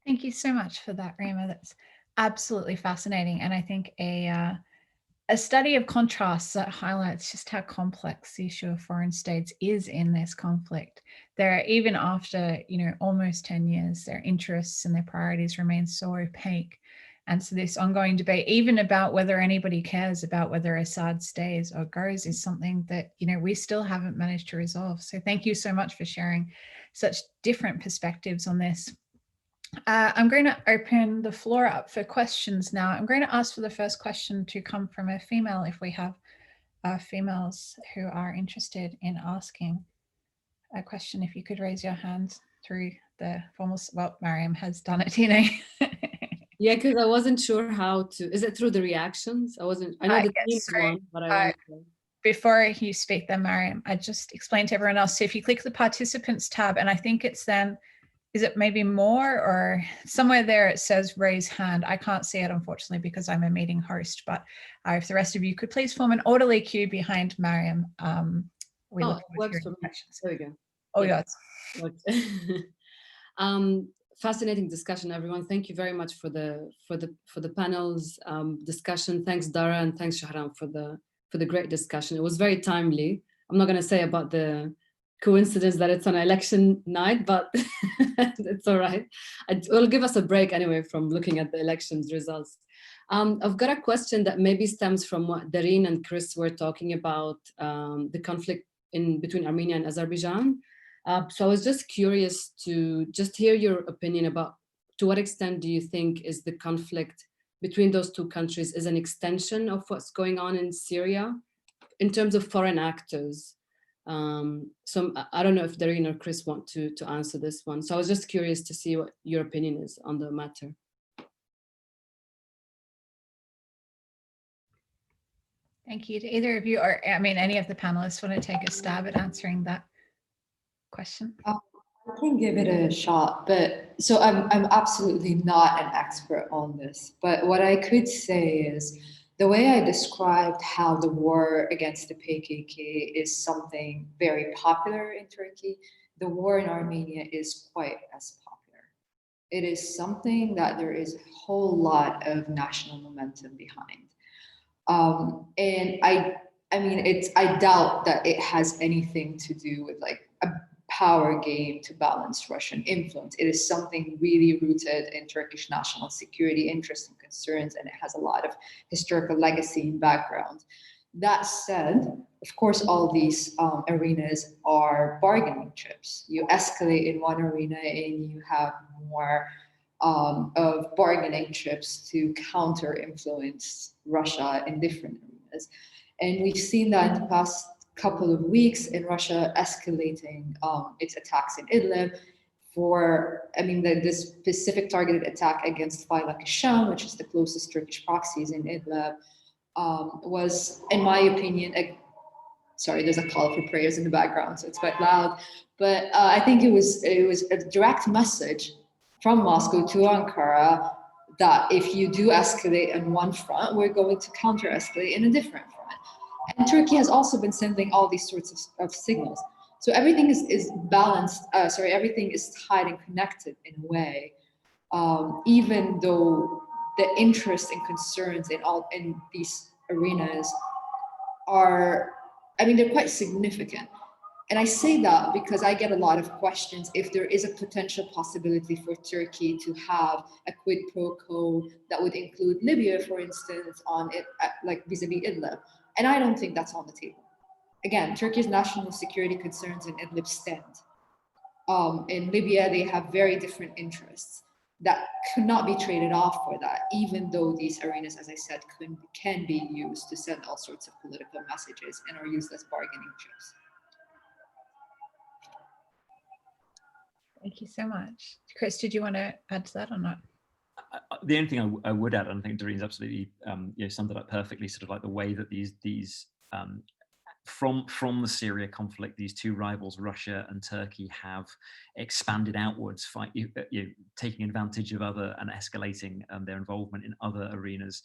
Thank you so much for that, Rime. That's absolutely fascinating. And I think a study of contrasts that highlights just how complex the issue of foreign states is in this conflict. There, even after almost 10 years, their interests and their priorities remain so opaque. And so this ongoing debate, even about whether anybody cares about whether Assad stays or goes, is something that we still haven't managed to resolve. So thank you so much for sharing such different perspectives on this. I'm going to open the floor up for questions now. I'm going to ask for the first question to come from a female, if we have females who are interested in asking a question. If you could raise your hand through the formal, well, Mariam has done it, Yeah, because I wasn't sure how to, is it through the reactions? I know the team's one, but I wanted to. Before you speak then, Mariam, I just explained to everyone else. So if you click the participants tab, and I think it's then, is it maybe more or somewhere there it says raise hand? I can't see it, unfortunately, because I'm a meeting host, but if the rest of you could please form an orderly queue behind Mariam. We look forward to your questions. There we go. Oh, yeah. Fascinating discussion, everyone. Thank you very much for the panel's discussion. Thanks, Dara, and thanks, Shahram, for the great discussion. It was very timely. I'm not going to say about the coincidence that it's on election night, but it's all right. It will give us a break anyway from looking at the elections results. I've got a question that maybe stems from what Dareen and Chris were talking about, the conflict between Armenia and Azerbaijan. So I was just curious to just hear your opinion about, to what extent do you think is the conflict between those two countries is an extension of what's going on in Syria in terms of foreign actors? So I don't know if Dareen or Chris want to answer this one. So I was just curious to see what your opinion is on the matter. Thank you to either of you, or I mean, any of the panelists want to take a stab at answering that question? I can give it a shot, but so I'm absolutely not an expert on this. But what I could say is the way I described how the war against the PKK is something very popular in Turkey, the war in Armenia is quite as popular. It is something that there is a whole lot of national momentum behind. And I mean, I doubt that it has anything to do with like a power game to balance Russian influence. It is something really rooted in Turkish national security interests and concerns, and it has a lot of historical legacy and background. That said, of course, all these arenas are bargaining chips. You escalate in one arena and you have more of bargaining chips to counter influence Russia in different arenas. And we've seen that in the past couple of weeks in Russia escalating its attacks in Idlib this specific targeted attack against Sham, which is the closest Turkish proxies in Idlib, was, in my opinion, sorry, there's a call for prayers in the background, so it's quite loud. But I think it was a direct message from Moscow to Ankara that if you do escalate in one front, we're going to counter-escalate in a different front. And Turkey has also been sending all these sorts of signals. So everything is balanced, everything is tied and connected in a way, even though the interests and concerns in these arenas are, they're quite significant. And I say that because I get a lot of questions if there is a potential possibility for Turkey to have a quid pro quo that would include Libya, for instance, on it, like vis-a-vis Idlib. And I don't think that's on the table. Again, Turkey's national security concerns in Idlib stand. In Libya, they have very different interests that could not be traded off for that, even though these arenas, as I said, can be used to send all sorts of political messages and are used as bargaining chips. Thank you so much. Chris, did you want to add to that or not? The only thing I would add, and I think Dareen's absolutely summed it up perfectly, sort of like the way that these from the Syria conflict, these two rivals, Russia and Turkey, have expanded outwards, taking advantage of other and escalating their involvement in other arenas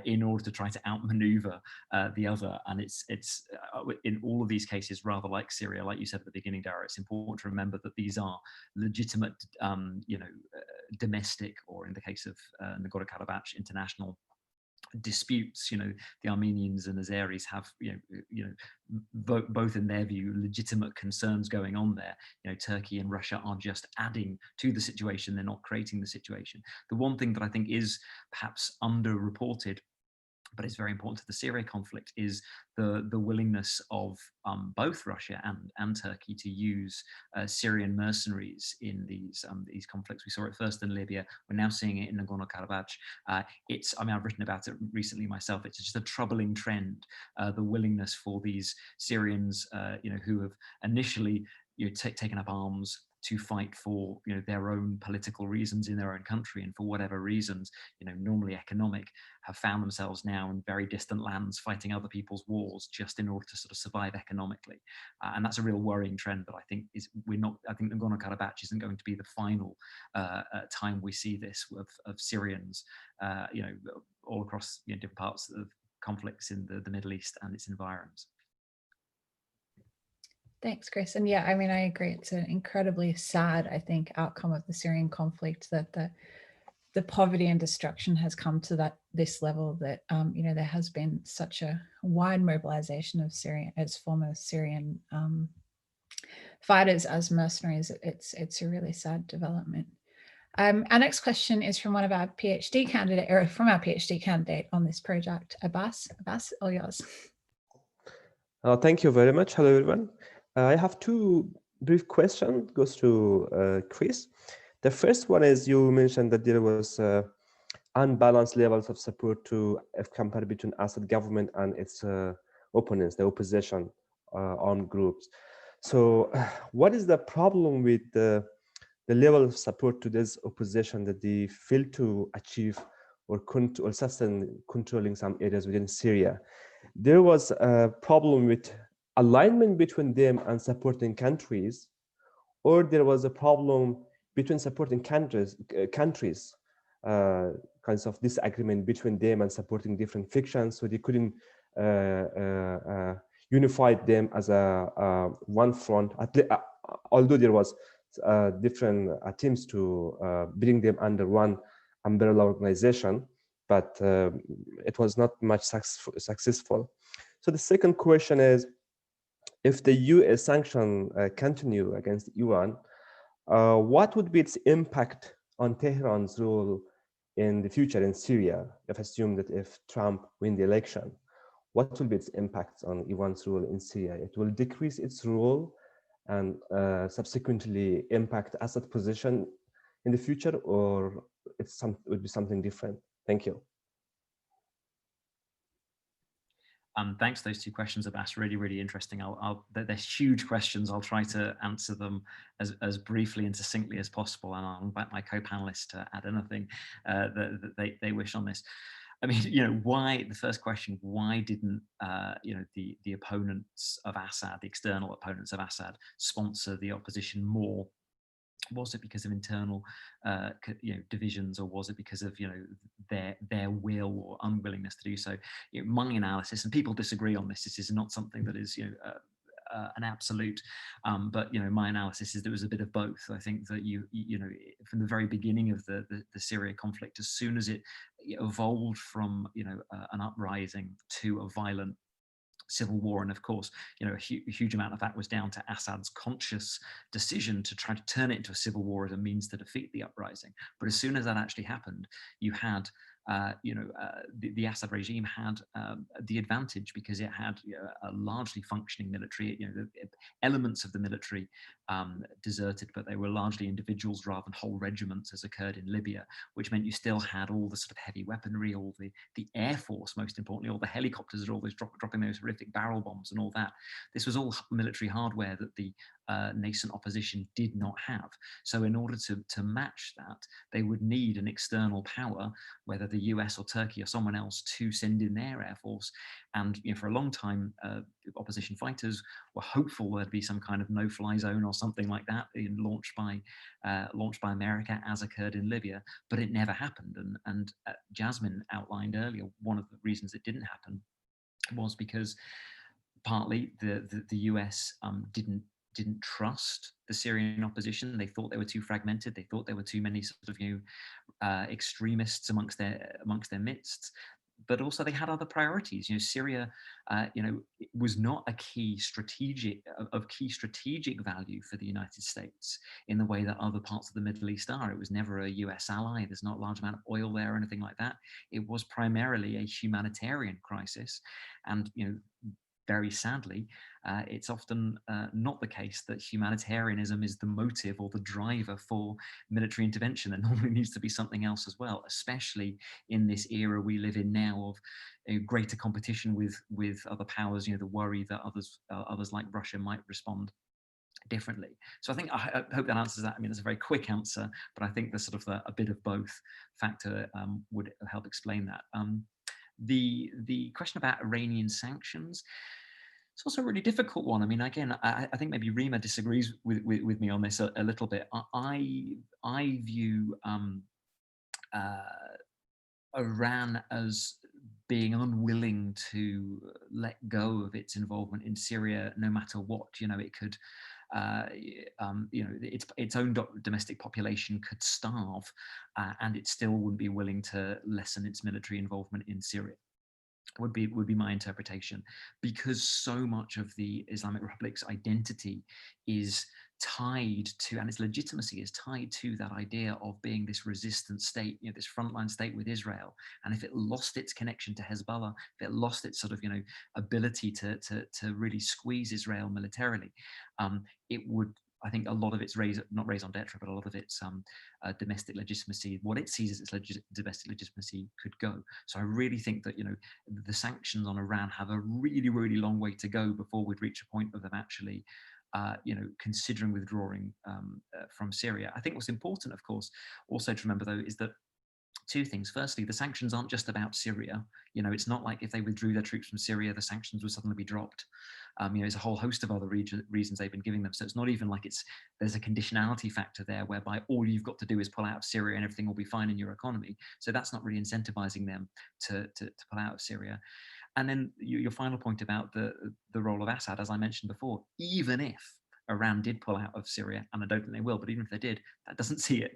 in order to try to outmaneuver the other. And it's in all of these cases, rather like Syria, like you said at the beginning, Dara, it's important to remember that these are legitimate, domestic, or in the case of Nagorno-Karabakh, international disputes. The Armenians and Azeris have both in their view legitimate concerns going on there. Turkey and Russia are just adding to the situation, they're not creating the situation. The one thing that I think is perhaps underreported, but it's very important to the Syria conflict, is the willingness of both Russia and Turkey to use Syrian mercenaries in these conflicts. We saw it first in Libya. We're now seeing it in Nagorno-Karabakh. I've written about it recently myself. It's just a troubling trend. The willingness for these Syrians, who have initially taken up arms to fight for their own political reasons in their own country, and for whatever reasons, normally economic, have found themselves now in very distant lands fighting other people's wars just in order to sort of survive economically. And that's a real worrying trend that I think I think Nagorno-Karabakh isn't going to be the final time we see this of Syrians, all across different parts of conflicts in the Middle East and its environs. Thanks, Chris. And yeah, I agree. It's an incredibly sad, I think, outcome of the Syrian conflict that the poverty and destruction has come to this level, that there has been such a wide mobilization of former Syrian fighters as mercenaries. It's a really sad development. Our next question is from one of our PhD candidate, or from our PhD candidate on this project, Abbas. Abbas, all yours. Thank you very much. Hello, everyone. I have two brief questions, goes to Chris. The first one is, you mentioned that there was unbalanced levels of support to compared between Assad government and its opponents, the opposition armed groups. So what is the problem with the level of support to this opposition that they fail to achieve or sustain controlling some areas within Syria? There was a problem with alignment between them and supporting countries, or there was a problem between supporting countries, kinds of disagreement between them and supporting different factions, so they couldn't unify them as a one front, although there was different attempts to bring them under one umbrella organization, but it was not much successful. So the second question is, if the US sanction continue against Iran, what would be its impact on Tehran's role in the future in Syria, if assumed that if Trump win the election? What will be its impact on Iran's role in Syria? It will decrease its role and subsequently impact Assad position in the future, or it would be something different? Thank you. Thanks for those two questions, Abbas. Really, really interesting. They're huge questions. I'll try to answer them as briefly and succinctly as possible, and I'll invite my co-panelists to add anything that they wish on this. I mean, why, the first question, why didn't, the opponents of Assad, the external opponents of Assad, sponsor the opposition more? Was it because of internal, divisions, or was it because of, their will or unwillingness to do so? My analysis, and people disagree on this. This is not something that is, an absolute, but my analysis is there was a bit of both. I think that from the very beginning of the Syria conflict, as soon as it evolved from an uprising to a violent civil war, and of course a huge amount of that was down to Assad's conscious decision to try to turn it into a civil war as a means to defeat the uprising. But as soon as that actually happened, you had the Assad regime had the advantage, because it had a largely functioning military. The elements of the military deserted, but they were largely individuals rather than whole regiments, as occurred in Libya, which meant you still had all the sort of heavy weaponry, all the air force, most importantly, all the helicopters that are always dropping those horrific barrel bombs and all that. This was all military hardware that the nascent opposition did not have. So in order to match that, they would need an external power, whether the US or Turkey or someone else, to send in their air force. And for a long time, opposition fighters were hopeful there'd be some kind of no-fly zone or something like that launched by America, as occurred in Libya, but it never happened. And Jasmine outlined earlier, one of the reasons it didn't happen was because partly the US didn't trust the Syrian opposition. They thought they were too fragmented. They thought there were too many sort of extremists amongst their midst. But also they had other priorities. Syria, was not a key strategic value for the United States in the way that other parts of the Middle East are. It was never a US ally. There's not a large amount of oil there or anything like that. It was primarily a humanitarian crisis, and very sadly, it's often not the case that humanitarianism is the motive or the driver for military intervention. There normally needs to be something else as well, especially in this era we live in now of greater competition with other powers. The worry that others like Russia might respond differently. So I hope that answers that. I mean, it's a very quick answer, but I think the sort of a bit of both factor would help explain that. The question about Iranian sanctions, it's also a really difficult one. I mean, again, I think maybe Rime disagrees with me on this a little bit. I view Iran as being unwilling to let go of its involvement in Syria, no matter what. It could, its own domestic population could starve, and it still wouldn't be willing to lessen its military involvement in Syria. Would be my interpretation, because so much of the Islamic Republic's identity is tied to, and its legitimacy is tied to that idea of being this resistant state, you know, this frontline state with Israel. And if it lost its connection to Hezbollah, if it lost its sort of, you know, ability to really squeeze Israel militarily, it would, I think, a lot of its not raison d'etre, but a lot of its domestic legitimacy, what it sees as its domestic legitimacy, could go. So I really think that, you know, the sanctions on Iran have a really, really long way to go before we'd reach a point of them actually you know, considering withdrawing from Syria. I think what's important, of course, also to remember, though, is that two things. Firstly, the sanctions aren't just about Syria. You know, it's not like if they withdrew their troops from Syria, the sanctions would suddenly be dropped. You know, there's a whole host of other reasons they've been giving them. So it's not even like there's a conditionality factor there whereby all you've got to do is pull out of Syria and everything will be fine in your economy. So that's not really incentivizing them to pull out of Syria. And then your final point about the role of Assad, as I mentioned before, even if Iran did pull out of Syria, and I don't think they will, but even if they did, that doesn't see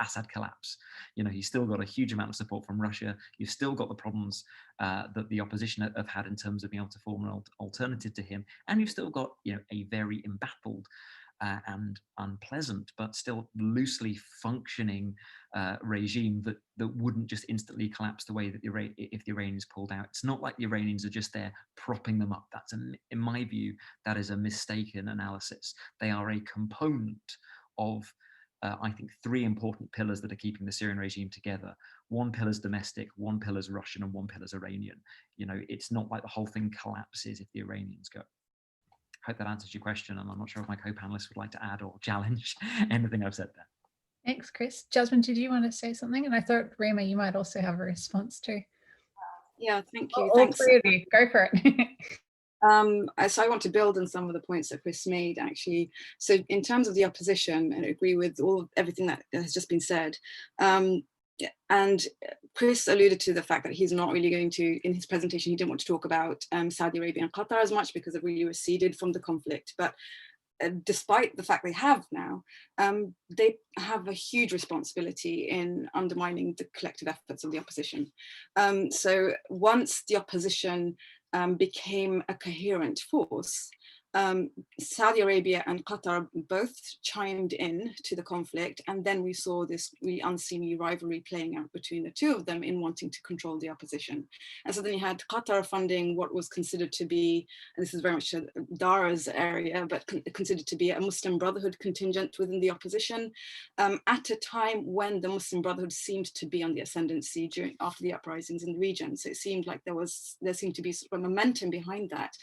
Assad collapse. You know, he's still got a huge amount of support from Russia. You've still got the problems that the opposition have had in terms of being able to form an alternative to him, and you've still got, you know, a very embattled and unpleasant, but still loosely functioning regime that wouldn't just instantly collapse the way that if the Iranians pulled out. It's not like the Iranians are just there propping them up. That's, in my view, that is a mistaken analysis. They are a component of, I think, three important pillars that are keeping the Syrian regime together. One pillar is domestic, one pillar is Russian, and one pillar is Iranian. You know, it's not like the whole thing collapses if the Iranians go. Hope that answers your question, and I'm not sure if my co-panelists would like to add or challenge anything I've said there. Thanks, Chris. Jasmine, did you want to say something? And I thought, Rime, you might also have a response too. Yeah, thank you. All three of you, go for it. So I want to build on some of the points that Chris made, actually. So in terms of the opposition, I agree with everything that has just been said. And Chris alluded to the fact that he's not really going to, in his presentation, he didn't want to talk about Saudi Arabia and Qatar as much because they've really receded from the conflict. But despite the fact they have now, they have a huge responsibility in undermining the collective efforts of the opposition. So once the opposition became a coherent force, Saudi Arabia and Qatar both chimed in to the conflict, and then we saw this really unseemly rivalry playing out between the two of them in wanting to control the opposition. And so then you had Qatar funding what was considered to be, and this is very much Dara's area, but considered to be a Muslim Brotherhood contingent within the opposition, at a time when the Muslim Brotherhood seemed to be on the ascendancy after the uprisings in the region. So it seemed like there seemed to be sort of momentum behind that.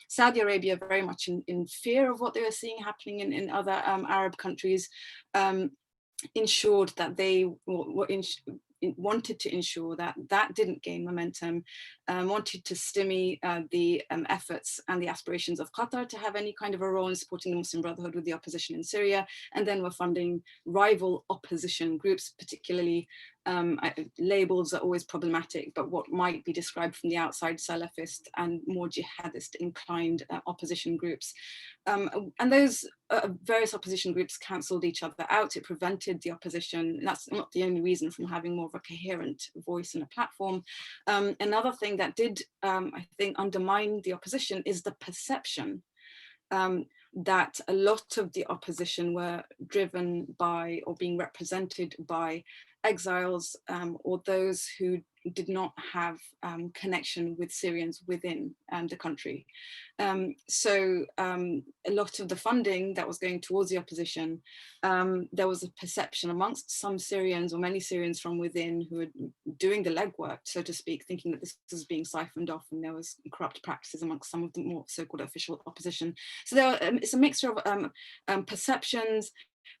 Saudi Arabia, very much in fear of what they were seeing happening in other Arab countries, ensured that they wanted to ensure that that didn't gain momentum, wanted to stymie the efforts and the aspirations of Qatar to have any kind of a role in supporting the Muslim Brotherhood with the opposition in Syria, and then were funding rival opposition groups, particularly labels are always problematic, but what might be described from the outside Salafist and more jihadist inclined opposition groups. And those various opposition groups cancelled each other out. It prevented the opposition, and that's not the only reason, from having more of a coherent voice and a platform. Another thing that did, I think, undermine the opposition is the perception that a lot of the opposition were driven by or being represented by exiles or those who did not have connection with Syrians within the country. So a lot of the funding that was going towards the opposition, there was a perception amongst some Syrians, or many Syrians from within, who were doing the legwork, so to speak, thinking that this was being siphoned off and there was corrupt practices amongst some of the more so-called official opposition. So it's a mixture of perceptions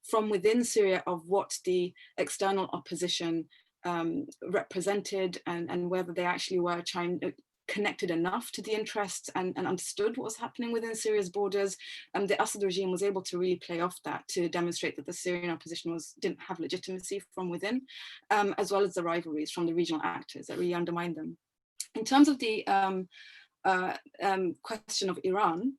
from within Syria of what the external opposition represented, and whether they actually were connected enough to the interests and understood what was happening within Syria's borders. The Assad regime was able to really play off that to demonstrate that the Syrian opposition didn't have legitimacy from within, as well as the rivalries from the regional actors that really undermined them. In terms of the question of Iran,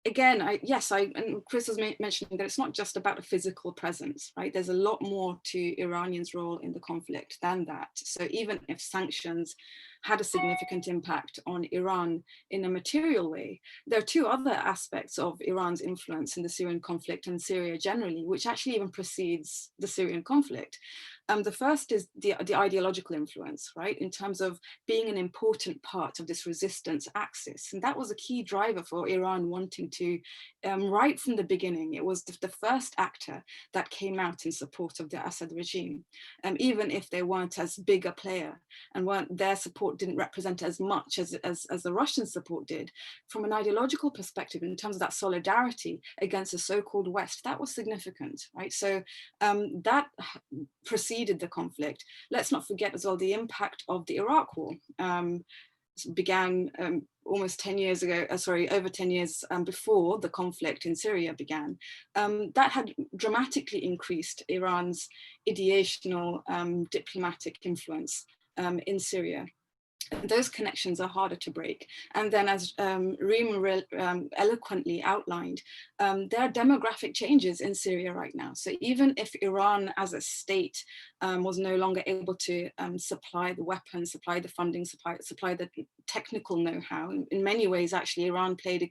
again, and Chris was mentioning that it's not just about a physical presence, right? There's a lot more to Iranians' role in the conflict than that. So even if sanctions had a significant impact on Iran in a material way. There are two other aspects of Iran's influence in the Syrian conflict and Syria generally, which actually even precedes the Syrian conflict. The first is the ideological influence, right, in terms of being an important part of this resistance axis. And that was a key driver for Iran wanting to, right from the beginning, it was the first actor that came out in support of the Assad regime, even if they weren't as big a player and their support didn't represent as much as the Russian support did. From an ideological perspective, in terms of that solidarity against the so-called West, that was significant, right? So that preceded the conflict. Let's not forget as well the impact of the Iraq War. Began almost 10 years ago, over 10 years before the conflict in Syria began. That had dramatically increased Iran's ideational diplomatic influence in Syria. Those connections are harder to break. And then as Rime eloquently outlined, there are demographic changes in Syria right now. So even if Iran as a state was no longer able to supply the weapons, supply the funding, supply the technical know-how, in many ways, actually, Iran played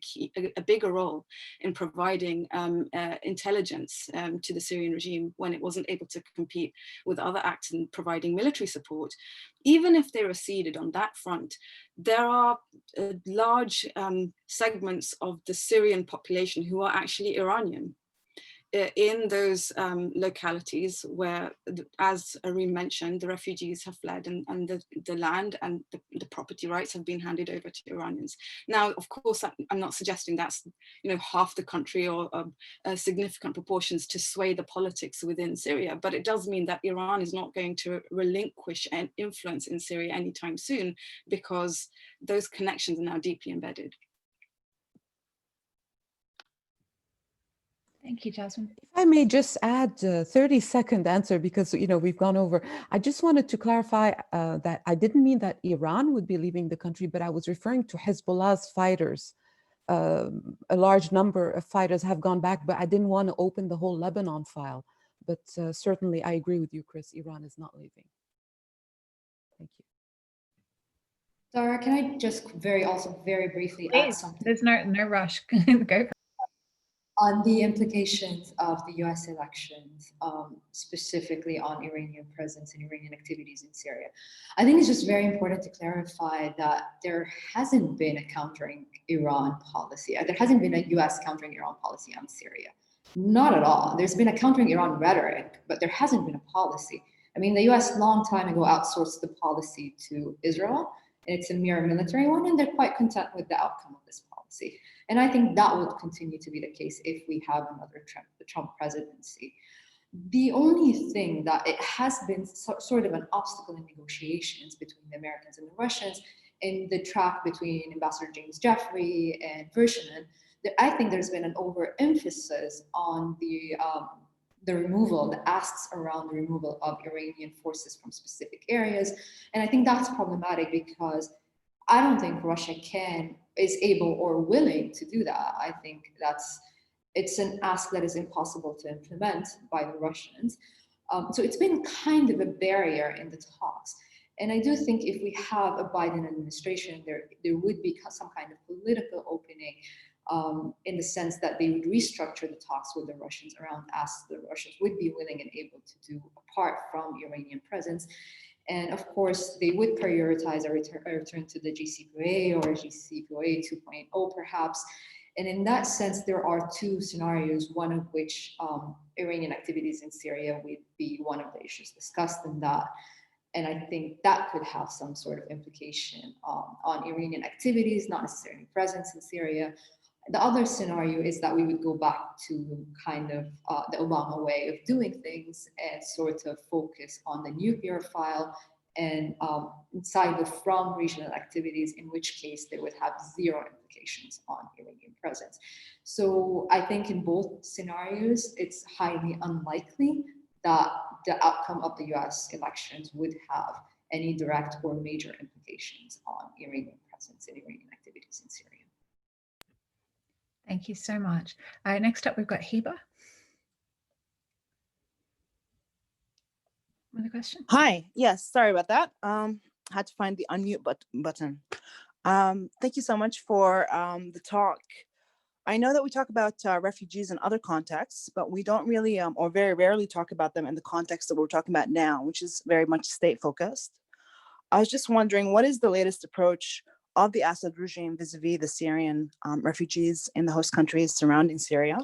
a bigger role in providing intelligence to the Syrian regime when it wasn't able to compete with other actors in providing military support. Even if they receded on that front, there are large segments of the Syrian population who are actually Iranian. In those localities where, as Rime mentioned, the refugees have fled and the land and the property rights have been handed over to Iranians. Now, of course, I'm not suggesting that's half the country or significant proportions to sway the politics within Syria, but it does mean that Iran is not going to relinquish an influence in Syria anytime soon because those connections are now deeply embedded. Thank you, Jasmine. If I may just add a 30-second answer, because we've gone over. I just wanted to clarify that I didn't mean that Iran would be leaving the country, but I was referring to Hezbollah's fighters. A large number of fighters have gone back, but I didn't want to open the whole Lebanon file. But certainly, I agree with you, Chris. Iran is not leaving. Thank you. Dara, can I just very briefly add something? There's no rush. Go. On the implications of the US elections, specifically on Iranian presence and Iranian activities in Syria. I think it's just very important to clarify that there hasn't been a countering Iran policy. There hasn't been a US countering Iran policy on Syria. Not at all. There's been a countering Iran rhetoric, but there hasn't been a policy. I mean, the US long time ago outsourced the policy to Israel, and it's a mere military one, and they're quite content with the outcome of this policy. And I think that will continue to be the case if we have another Trump presidency. The only thing that it has been sort of an obstacle in negotiations between the Americans and the Russians in the track between Ambassador James Jeffrey and Vershinin, I think there's been an overemphasis on the removal, the asks around the removal of Iranian forces from specific areas. And I think that's problematic because I don't think Russia is able or willing to do that. I think it's an ask that is impossible to implement by the Russians. So it's been kind of a barrier in the talks. And I do think if we have a Biden administration, there would be some kind of political opening in the sense that they would restructure the talks with the Russians around asks the Russians would be willing and able to do apart from Iranian presence. And of course, they would prioritize a return to the JCPOA or JCPOA 2.0 perhaps. And in that sense, there are two scenarios, one of which Iranian activities in Syria would be one of the issues discussed in that. And I think that could have some sort of implication on Iranian activities, not necessarily presence in Syria. The other scenario is that we would go back to kind of the Obama way of doing things and sort of focus on the nuclear file and side from regional activities, in which case they would have zero implications on Iranian presence. So I think in both scenarios, it's highly unlikely that the outcome of the US elections would have any direct or major implications on Iranian presence and Iranian activities in Syria. Thank you so much. Next up, we've got Heba with a question. Hi. Yes. Sorry about that. had to find the unmute button. Thank you so much for the talk. I know that we talk about refugees in other contexts, but we don't really, or very rarely talk about them in the context that we're talking about now, which is very much state focused. I was just wondering, what is the latest approach of the Assad regime vis-a-vis the Syrian refugees in the host countries surrounding Syria,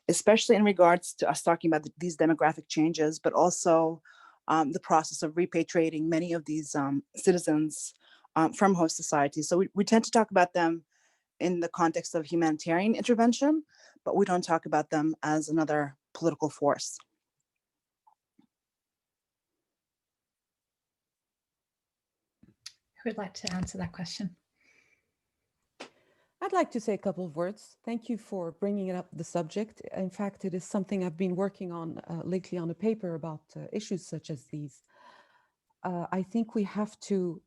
especially in regards to us talking about these demographic changes, but also the process of repatriating many of these citizens from host societies. So we tend to talk about them in the context of humanitarian intervention, but we don't talk about them as another political force. Who would like to answer that question? I'd like to say a couple of words. Thank you for bringing up the subject. In fact, it is something I've been working on lately on a paper about issues such as these. I think we have to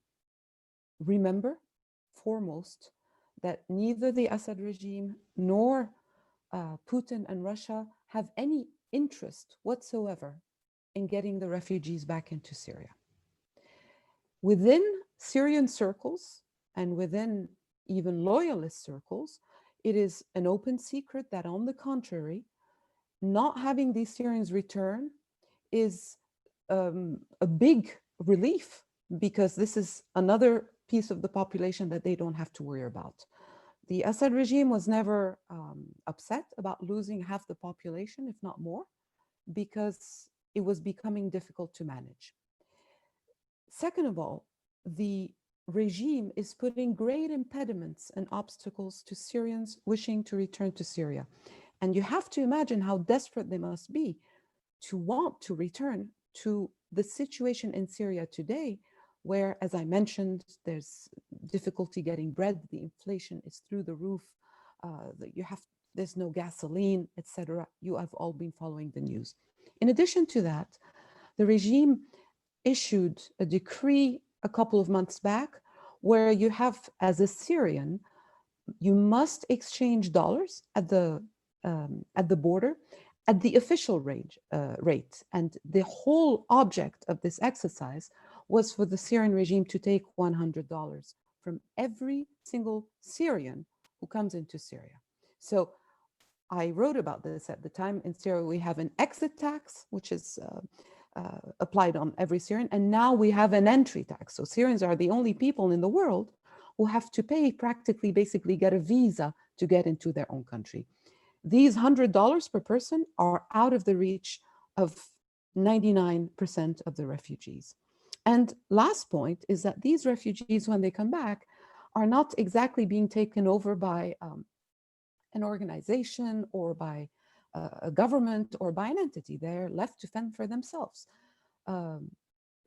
remember, foremost, that neither the Assad regime nor Putin and Russia have any interest whatsoever in getting the refugees back into Syria. Within Syrian circles and within even loyalist circles, it is an open secret that, on the contrary, not having these Syrians return is a big relief, because this is another piece of the population that they don't have to worry about. The Assad regime was never upset about losing half the population, if not more, because it was becoming difficult to manage. Second of all, the regime is putting great impediments and obstacles to Syrians wishing to return to Syria. And you have to imagine how desperate they must be to want to return to the situation in Syria today, where, as I mentioned, there's difficulty getting bread, the inflation is through the roof, there's no gasoline, etc. You have all been following the news. In addition to that, the regime issued a decree a couple of months back where you have, as a Syrian, you must exchange dollars at the border at the official rate. And the whole object of this exercise was for the Syrian regime to take $100 from every single Syrian who comes into Syria. So I wrote about this at the time. In Syria, we have an exit tax, which is applied on every Syrian, and now we have an entry tax. So Syrians are the only people in the world who have to pay, practically, basically get a visa to get into their own country. These $100 per person are out of the reach of 99% of the refugees. And last point is that these refugees, when they come back, are not exactly being taken over by an organization or by a government or by an entity. They're left to fend for themselves.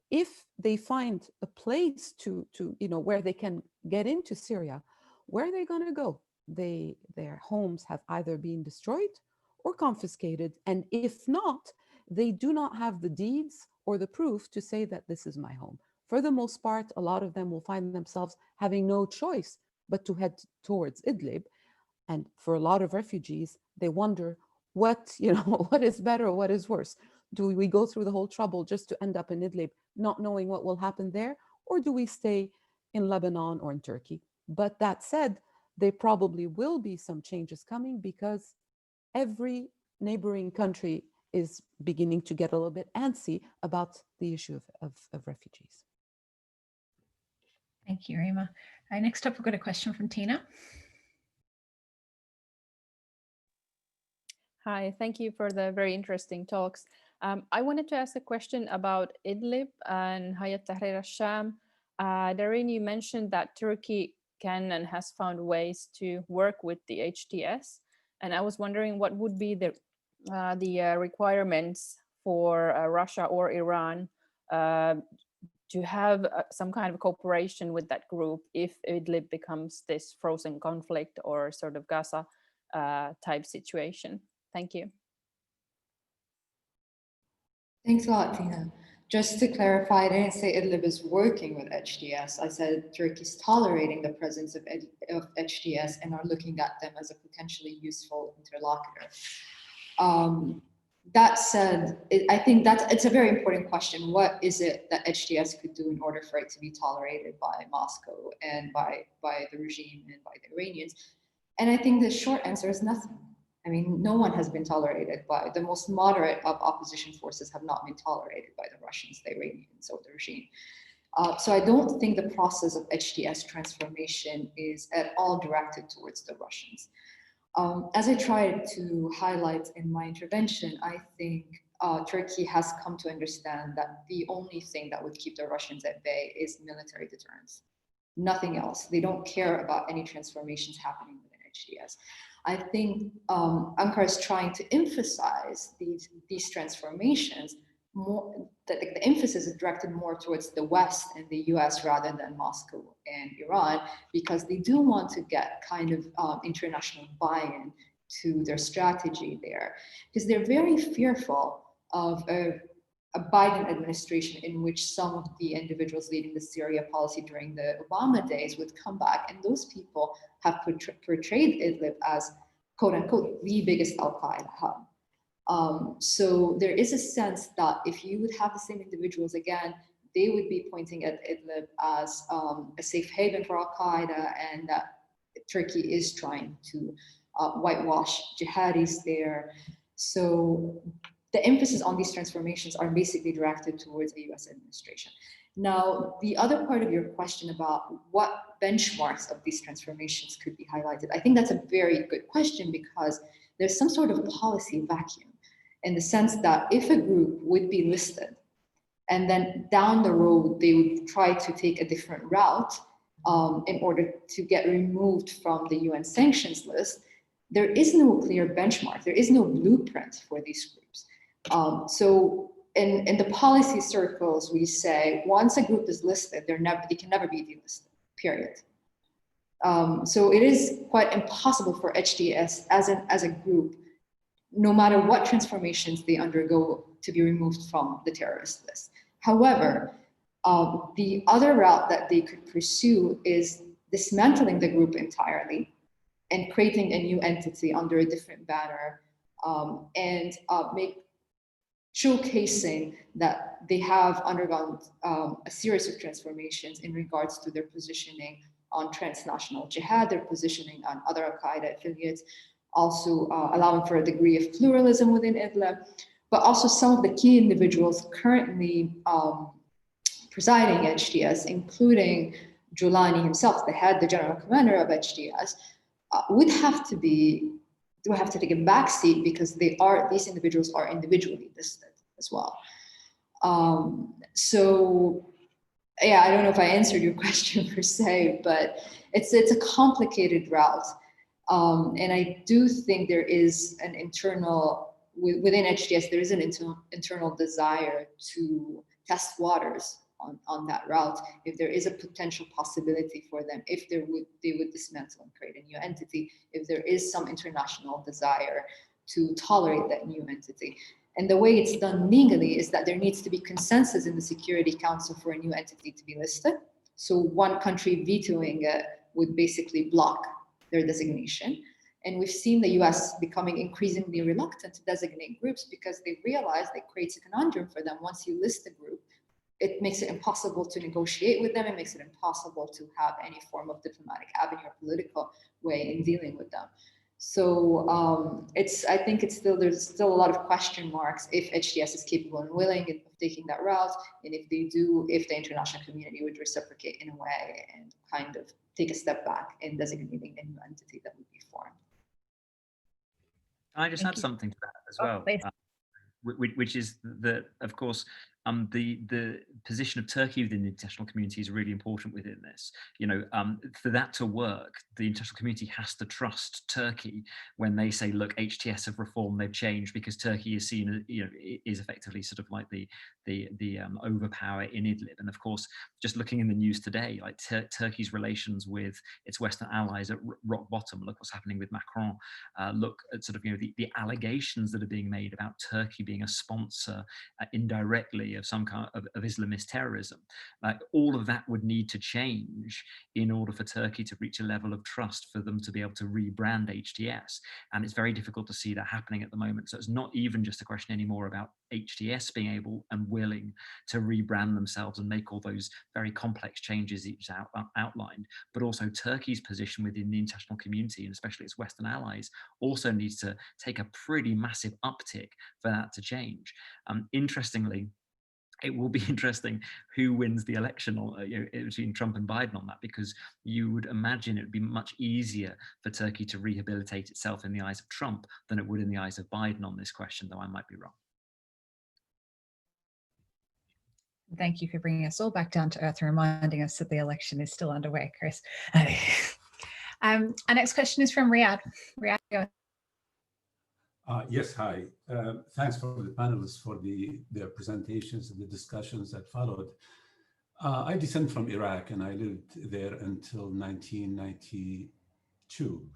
If they find a place to where they can get into Syria, where are they going to go? Their homes have either been destroyed or confiscated, and if not, they do not have the deeds or the proof to say that this is my home. For the most part, a lot of them will find themselves having no choice but to head towards Idlib. And for a lot of refugees, they wonder what is better or what is worse. Do we go through the whole trouble just to end up in Idlib, not knowing what will happen there? Or do we stay in Lebanon or in Turkey? But that said, there probably will be some changes coming, because every neighboring country is beginning to get a little bit antsy about the issue of refugees. Thank you, Rima. Next up, we've got a question from Tina. Hi, thank you for the very interesting talks. I wanted to ask a question about Idlib and Hayat Tahrir al-Sham. Dareen, you mentioned that Turkey can and has found ways to work with the HTS, and I was wondering what would be the requirements for Russia or Iran to have some kind of cooperation with that group if Idlib becomes this frozen conflict or sort of Gaza type situation. Thank you. Thanks a lot, Tina. Just to clarify, I didn't say Idlib is working with HTS. I said Turkey's tolerating the presence of HTS and are looking at them as a potentially useful interlocutor. that said, I think it's a very important question. What is it that HTS could do in order for it to be tolerated by Moscow and by the regime and by the Iranians? And I think the short answer is nothing. I mean, no one has been tolerated by the most moderate of opposition forces have not been tolerated by the Russians, the Iranians, or the regime. So I don't think the process of HTS transformation is at all directed towards the Russians. As I tried to highlight in my intervention, I think Turkey has come to understand that the only thing that would keep the Russians at bay is military deterrence. Nothing else. They don't care about any transformations happening within HTS. I think Ankara is trying to emphasize these transformations more, that the emphasis is directed more towards the West and the US rather than Moscow and Iran, because they do want to get kind of international buy-in to their strategy there, because they're very fearful of a Biden administration in which some of the individuals leading the Syria policy during the Obama days would come back, and those people have portrayed Idlib as, quote unquote, the biggest Al-Qaeda hub. So there is a sense that if you would have the same individuals again, they would be pointing at Idlib as a safe haven for Al-Qaeda, and that Turkey is trying to whitewash jihadis there. So the emphasis on these transformations are basically directed towards a US administration. Now, the other part of your question about what benchmarks of these transformations could be highlighted, I think that's a very good question, because there's some sort of policy vacuum in the sense that if a group would be listed and then down the road they would try to take a different route in order to get removed from the UN sanctions list, there is no clear benchmark, there is no blueprint for these groups. So in the policy circles, we say once a group is listed, they can never be delisted, period. So it is quite impossible for HTS as a group, no matter what transformations they undergo, to be removed from the terrorist list. However, the other route that they could pursue is dismantling the group entirely and creating a new entity under a different banner, and showcasing that they have undergone a series of transformations in regards to their positioning on transnational jihad, their positioning on other Al-Qaeda affiliates, also allowing for a degree of pluralism within Idlib, but also some of the key individuals currently presiding at HTS, including Julani himself, the general commander of HTS, would have to take a backseat because these individuals are individually listed as well. So yeah, I don't know if I answered your question per se, but it's a complicated route. And I do think there is an internal, within HTS, there is an internal desire to test waters on that route. If there is a potential possibility for them, if they would dismantle and create a new entity, if there is some international desire to tolerate that new entity. And the way it's done legally is that there needs to be consensus in the Security Council for a new entity to be listed. So one country vetoing it would basically block their designation. And we've seen the US becoming increasingly reluctant to designate groups because they realize it creates a conundrum for them. Once you list a group, it makes it impossible to negotiate with them. It makes it impossible to have any form of diplomatic avenue or political way in dealing with them. So I think there's still a lot of question marks if HTS is capable and willing of taking that route, and if they do, if the international community would reciprocate in a way and kind of take a step back in designating a new entity that would be formed. Can I just add something to that as well? Which is that, of course, the position of Turkey within the international community is really important within this. You know, for that to work, the international community has to trust Turkey when they say, look, HTS have reformed, they've changed, because Turkey is seen, you know, is effectively sort of like the overpower in Idlib. And of course, just looking in the news today, like Turkey's relations with its Western allies at rock bottom. Look what's happening with Macron. Look at sort of, you know, the allegations that are being made about Turkey being a sponsor indirectly possibly of some kind of Islamist terrorism. Like all of that would need to change in order for Turkey to reach a level of trust for them to be able to rebrand HTS. And it's very difficult to see that happening at the moment. So it's not even just a question anymore about HTS being able and willing to rebrand themselves and make all those very complex changes each outlined, but also Turkey's position within the international community, and especially its Western allies, also needs to take a pretty massive uptick for that to change. Interestingly, it will be interesting who wins the election between Trump and Biden on that, because you would imagine it would be much easier for Turkey to rehabilitate itself in the eyes of Trump than it would in the eyes of Biden on this question, though I might be wrong. Thank you for bringing us all back down to earth and reminding us that the election is still underway, Chris. Our next question is from Riyadh. Riyadh, go. Yes, hi. Thanks for the panelists for their presentations and the discussions that followed. I descend from Iraq and I lived there until 1992.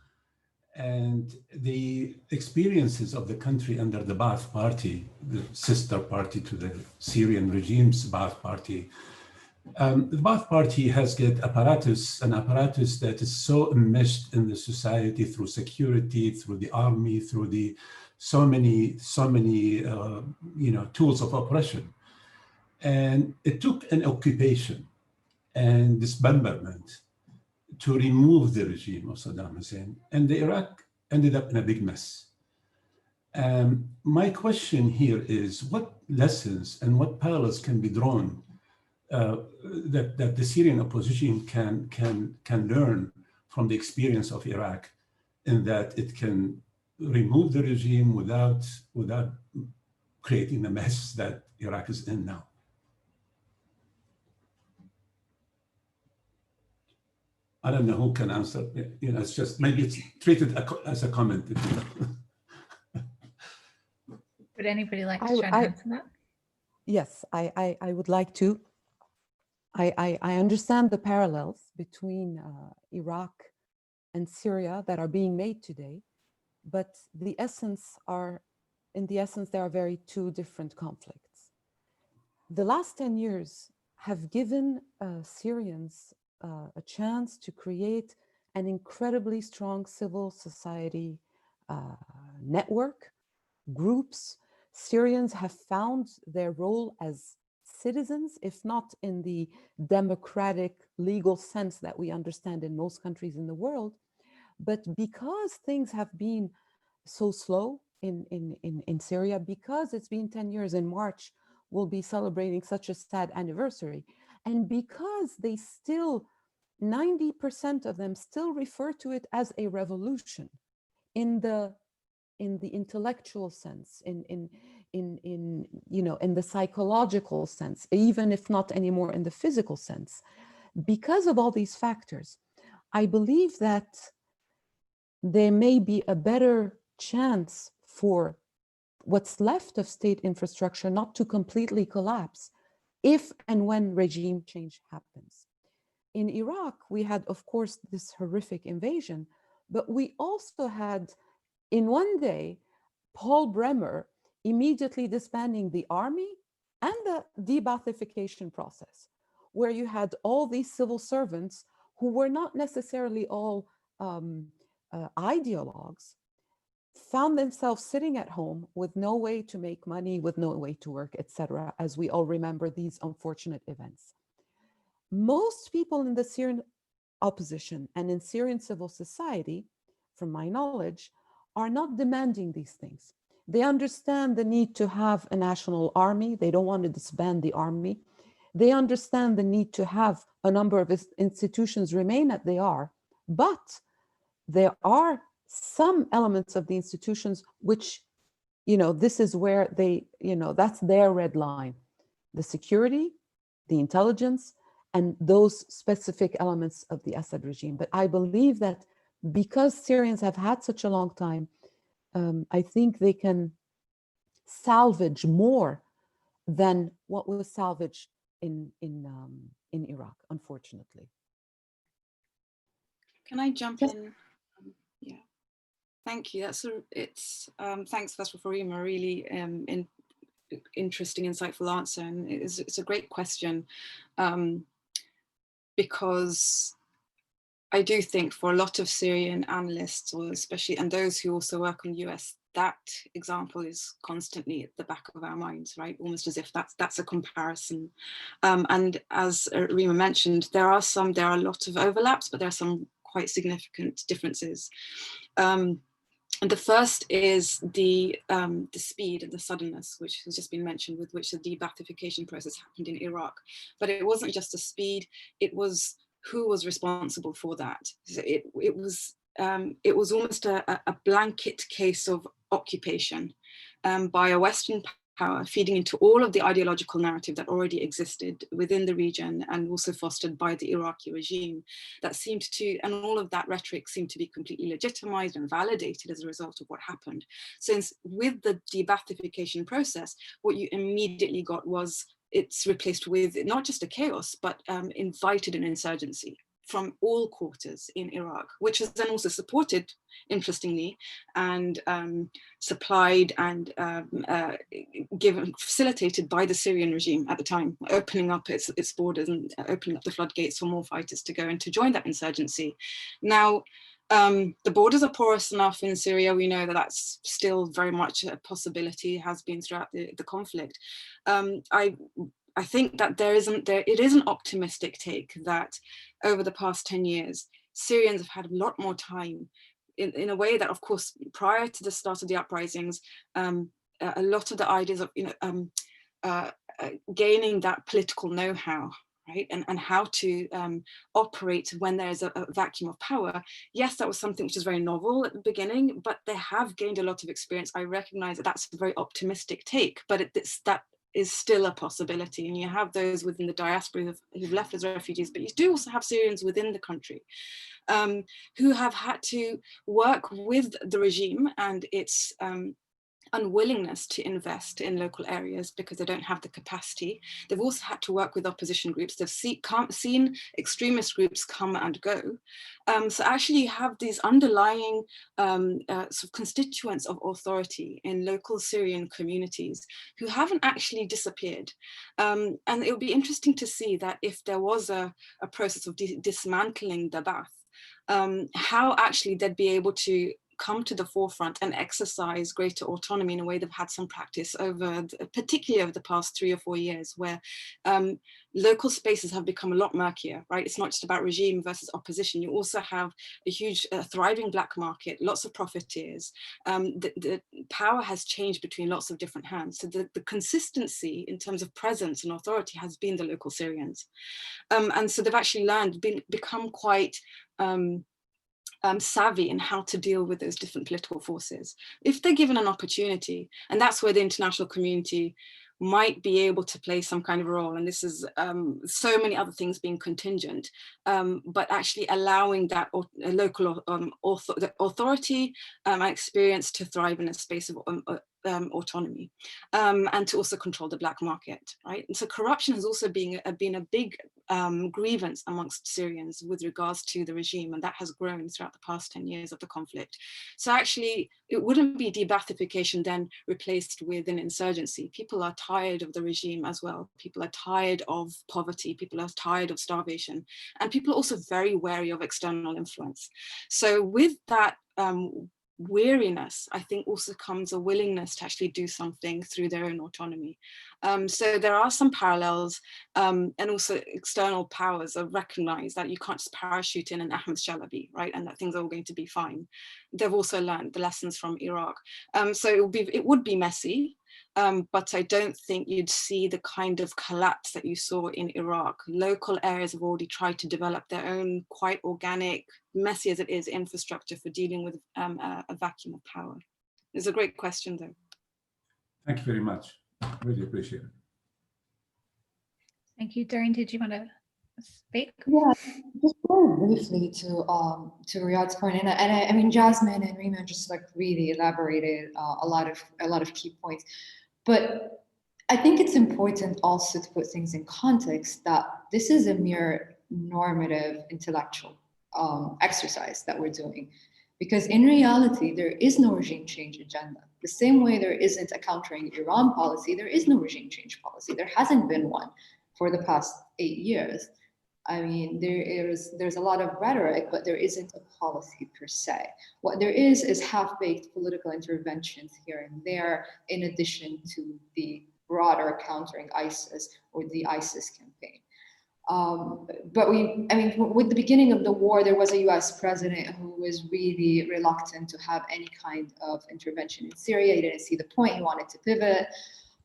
And the experiences of the country under the Ba'ath Party, the sister party to the Syrian regime's Ba'ath Party, the Ba'ath Party has got an apparatus that is so enmeshed in the society through security, through the army, through the so many tools of oppression. And it took an occupation and dismemberment to remove the regime of Saddam Hussein, and the Iraq ended up in a big mess. My question here is, what lessons and what parallels can be drawn that the Syrian opposition can learn from the experience of Iraq, in that it can remove the regime without creating the mess that Iraq is in now? I don't know who can answer. It's just, maybe it's treated as a comment. Would anybody like to try to answer that? Yes, I would like to. I understand the parallels between Iraq and Syria that are being made today, but in the essence, there are very two different conflicts. The last 10 years have given Syrians a chance to create an incredibly strong civil society network, groups. Syrians have found their role as citizens, if not in the democratic legal sense that we understand in most countries in the world, but because things have been so slow in Syria, because it's been 10 years. In March, we'll be celebrating such a sad anniversary, and because they still, 90% of them still refer to it as a revolution in the intellectual sense, in the psychological sense, even if not anymore in the physical sense. Because of all these factors, I believe that there may be a better chance for what's left of state infrastructure not to completely collapse if and when regime change happens. In Iraq, we had, of course, this horrific invasion, but we also had, in one day, Paul Bremer immediately disbanding the army and the de-Baathification process, where you had all these civil servants who were not necessarily all ideologues, found themselves sitting at home with no way to make money, with no way to work, etc., as we all remember these unfortunate events. Most people in the Syrian opposition and in Syrian civil society, from my knowledge, are not demanding these things. They understand the need to have a national army. They don't want to disband the army. They understand the need to have a number of institutions remain as they are, but there are some elements of the institutions which, this is where they, that's their red line, the security, the intelligence, and those specific elements of the Assad regime. But I believe that because Syrians have had such a long time, I think they can salvage more than what was salvaged in Iraq, unfortunately. Can I jump in? Yeah, thank you. Thanks first of all for Rime, really interesting, insightful answer, and it's a great question, because I do think for a lot of Syrian analysts, or especially, and those who also work on US, that example is constantly at the back of our minds, right? Almost as if that's a comparison. And as Rime mentioned, there are a lot of overlaps, but there are some quite significant differences. And the first is the speed and the suddenness, which has just been mentioned, with which the de-Baathification process happened in Iraq. But it wasn't just the speed; it was who was responsible for that. So it was almost a blanket case of occupation by a Western power, feeding into all of the ideological narrative that already existed within the region, and also fostered by the Iraqi regime, that seemed to, and all of that rhetoric seemed to be completely legitimized and validated as a result of what happened. Since with the de-Baathification process, what you immediately got was, it's replaced with not just a chaos, but invited an insurgency from all quarters in Iraq, which was then also supported, interestingly, and supplied and facilitated by the Syrian regime at the time, opening up its borders and opening up the floodgates for more fighters to go and to join that insurgency. Now, the borders are porous enough in Syria. We know that that's still very much a possibility, has been throughout the conflict. I think that it is an optimistic take that over the past 10 years, Syrians have had a lot more time in a way that, of course, prior to the start of the uprisings, a lot of the ideas of gaining that political know-how, right, and how to operate when there's a vacuum of power. Yes, that was something which is very novel at the beginning, but they have gained a lot of experience. I recognize that that's a very optimistic take, but that is still a possibility. And you have those within the diaspora who've left as refugees, but you do also have Syrians within the country who have had to work with the regime and its unwillingness to invest in local areas because they don't have the capacity. They've also had to work with opposition groups. They've seen extremist groups come and go. So actually you have these underlying sort of constituents of authority in local Syrian communities who haven't actually disappeared. And it would be interesting to see that if there was a process of dismantling the Ba'ath, how actually they'd be able to come to the forefront and exercise greater autonomy in a way they've had some practice particularly over the past 3 or 4 years, where local spaces have become a lot murkier, right? It's not just about regime versus opposition. You also have a huge thriving black market, lots of profiteers. The power has changed between lots of different hands. So the consistency in terms of presence and authority has been the local Syrians. And so they've actually become quite savvy in how to deal with those different political forces if they're given an opportunity. And that's where the international community might be able to play some kind of role. And this is so many other things being contingent, but actually allowing that local authority and experience to thrive in a space of autonomy, and to also control the black market, right? And so corruption has also been a big grievance amongst Syrians with regards to the regime, and that has grown throughout the past 10 years of the conflict. So actually, it wouldn't be de-Baathification then replaced with an insurgency. People are tired of the regime as well. People are tired of poverty. People are tired of starvation. And people are also very wary of external influence. So with that weariness, I think also comes a willingness to actually do something through their own autonomy. So there are some parallels, and also external powers are recognized that you can't just parachute in an Ahmed Shalabi, right? And that things are all going to be fine. They've also learned the lessons from Iraq. So it would be messy, but I don't think you'd see the kind of collapse that you saw in Iraq. Local areas have already tried to develop their own quite organic, messy as it is, infrastructure for dealing with a vacuum of power. It's a great question, though. Thank you very much. Really appreciate it. Thank you. Dareen, did you want to speak? Yeah, just very briefly to Riyad's point, and I mean Jasmine and Rime just like really elaborated a lot of key points, but I think it's important also to put things in context that this is a mere normative intellectual exercise that we're doing, because in reality there is no regime change agenda. The same way there isn't a countering Iran policy, there is no regime change policy. There hasn't been one for the past 8 years. I mean, there's a lot of rhetoric, but there isn't a policy per se. What there is half-baked political interventions here and there, in addition to the broader countering ISIS or the ISIS campaign. But with the beginning of the war, there was a US president who was really reluctant to have any kind of intervention in Syria. He didn't see the point, he wanted to pivot.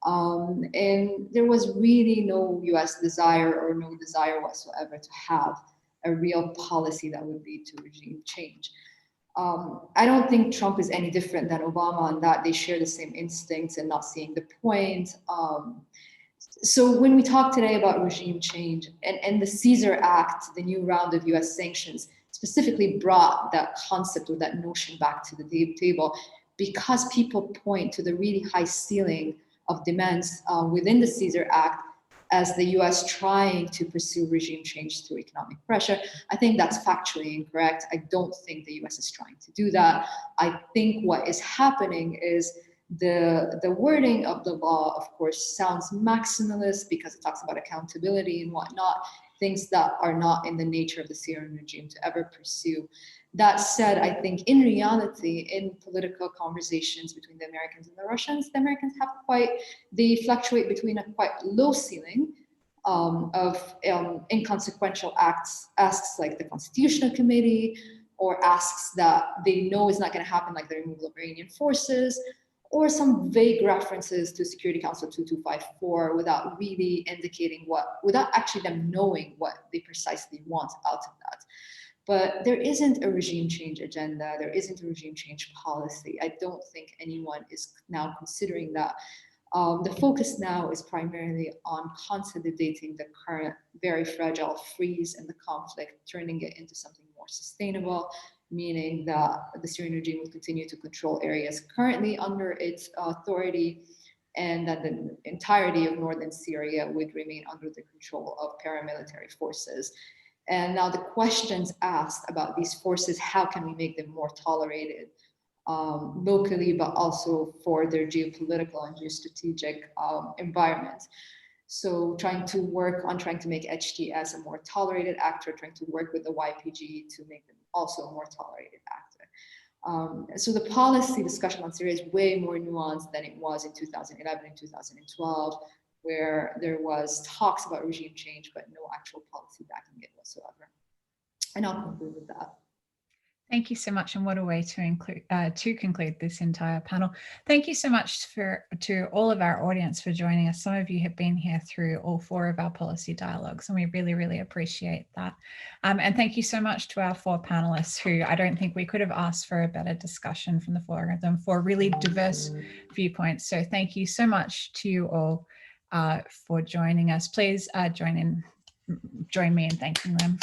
And there was really no US desire or no desire whatsoever to have a real policy that would lead to regime change. I don't think Trump is any different than Obama in that they share the same instincts and not seeing the point. So when we talk today about regime change and the Caesar Act, the new round of US sanctions, specifically brought that concept or that notion back to the table because people point to the really high ceiling of demands within the Caesar Act as the US trying to pursue regime change through economic pressure. I think that's factually incorrect. I don't think the US is trying to do that. I think what is happening is the wording of the law, of course, sounds maximalist because it talks about accountability and whatnot, things that are not in the nature of the Syrian regime to ever pursue. That said, I think in reality, in political conversations between the Americans and the Russians they fluctuate between a quite low ceiling of inconsequential asks like the Constitutional Committee, or asks that they know is not going to happen, like the removal of Iranian forces, or some vague references to Security Council 2254 without really indicating without actually them knowing what they precisely want out of that. But there isn't a regime change agenda. There isn't a regime change policy. I don't think anyone is now considering that. The focus now is primarily on consolidating the current very fragile freeze in the conflict, turning it into something more sustainable, meaning that the Syrian regime will continue to control areas currently under its authority, and that the entirety of northern Syria would remain under the control of paramilitary forces. And now the questions asked about these forces, how can we make them more tolerated locally, but also for their geopolitical and geostrategic environment. So trying to make HTS a more tolerated actor, trying to work with the YPG to make them also a more tolerated actor. So the policy discussion on Syria is way more nuanced than it was in 2011 and 2012, where there was talks about regime change, but no actual policy backing it whatsoever. And I'll conclude with that. Thank you so much, and what a way to conclude this entire panel. Thank you so much to all of our audience for joining us. Some of you have been here through all 4 of our policy dialogues, and we really, really appreciate that. And thank you so much to our 4 panelists, who I don't think we could have asked for a better discussion from the 4 of them, for really diverse viewpoints. So thank you so much to you all for joining us. Please join me in thanking them.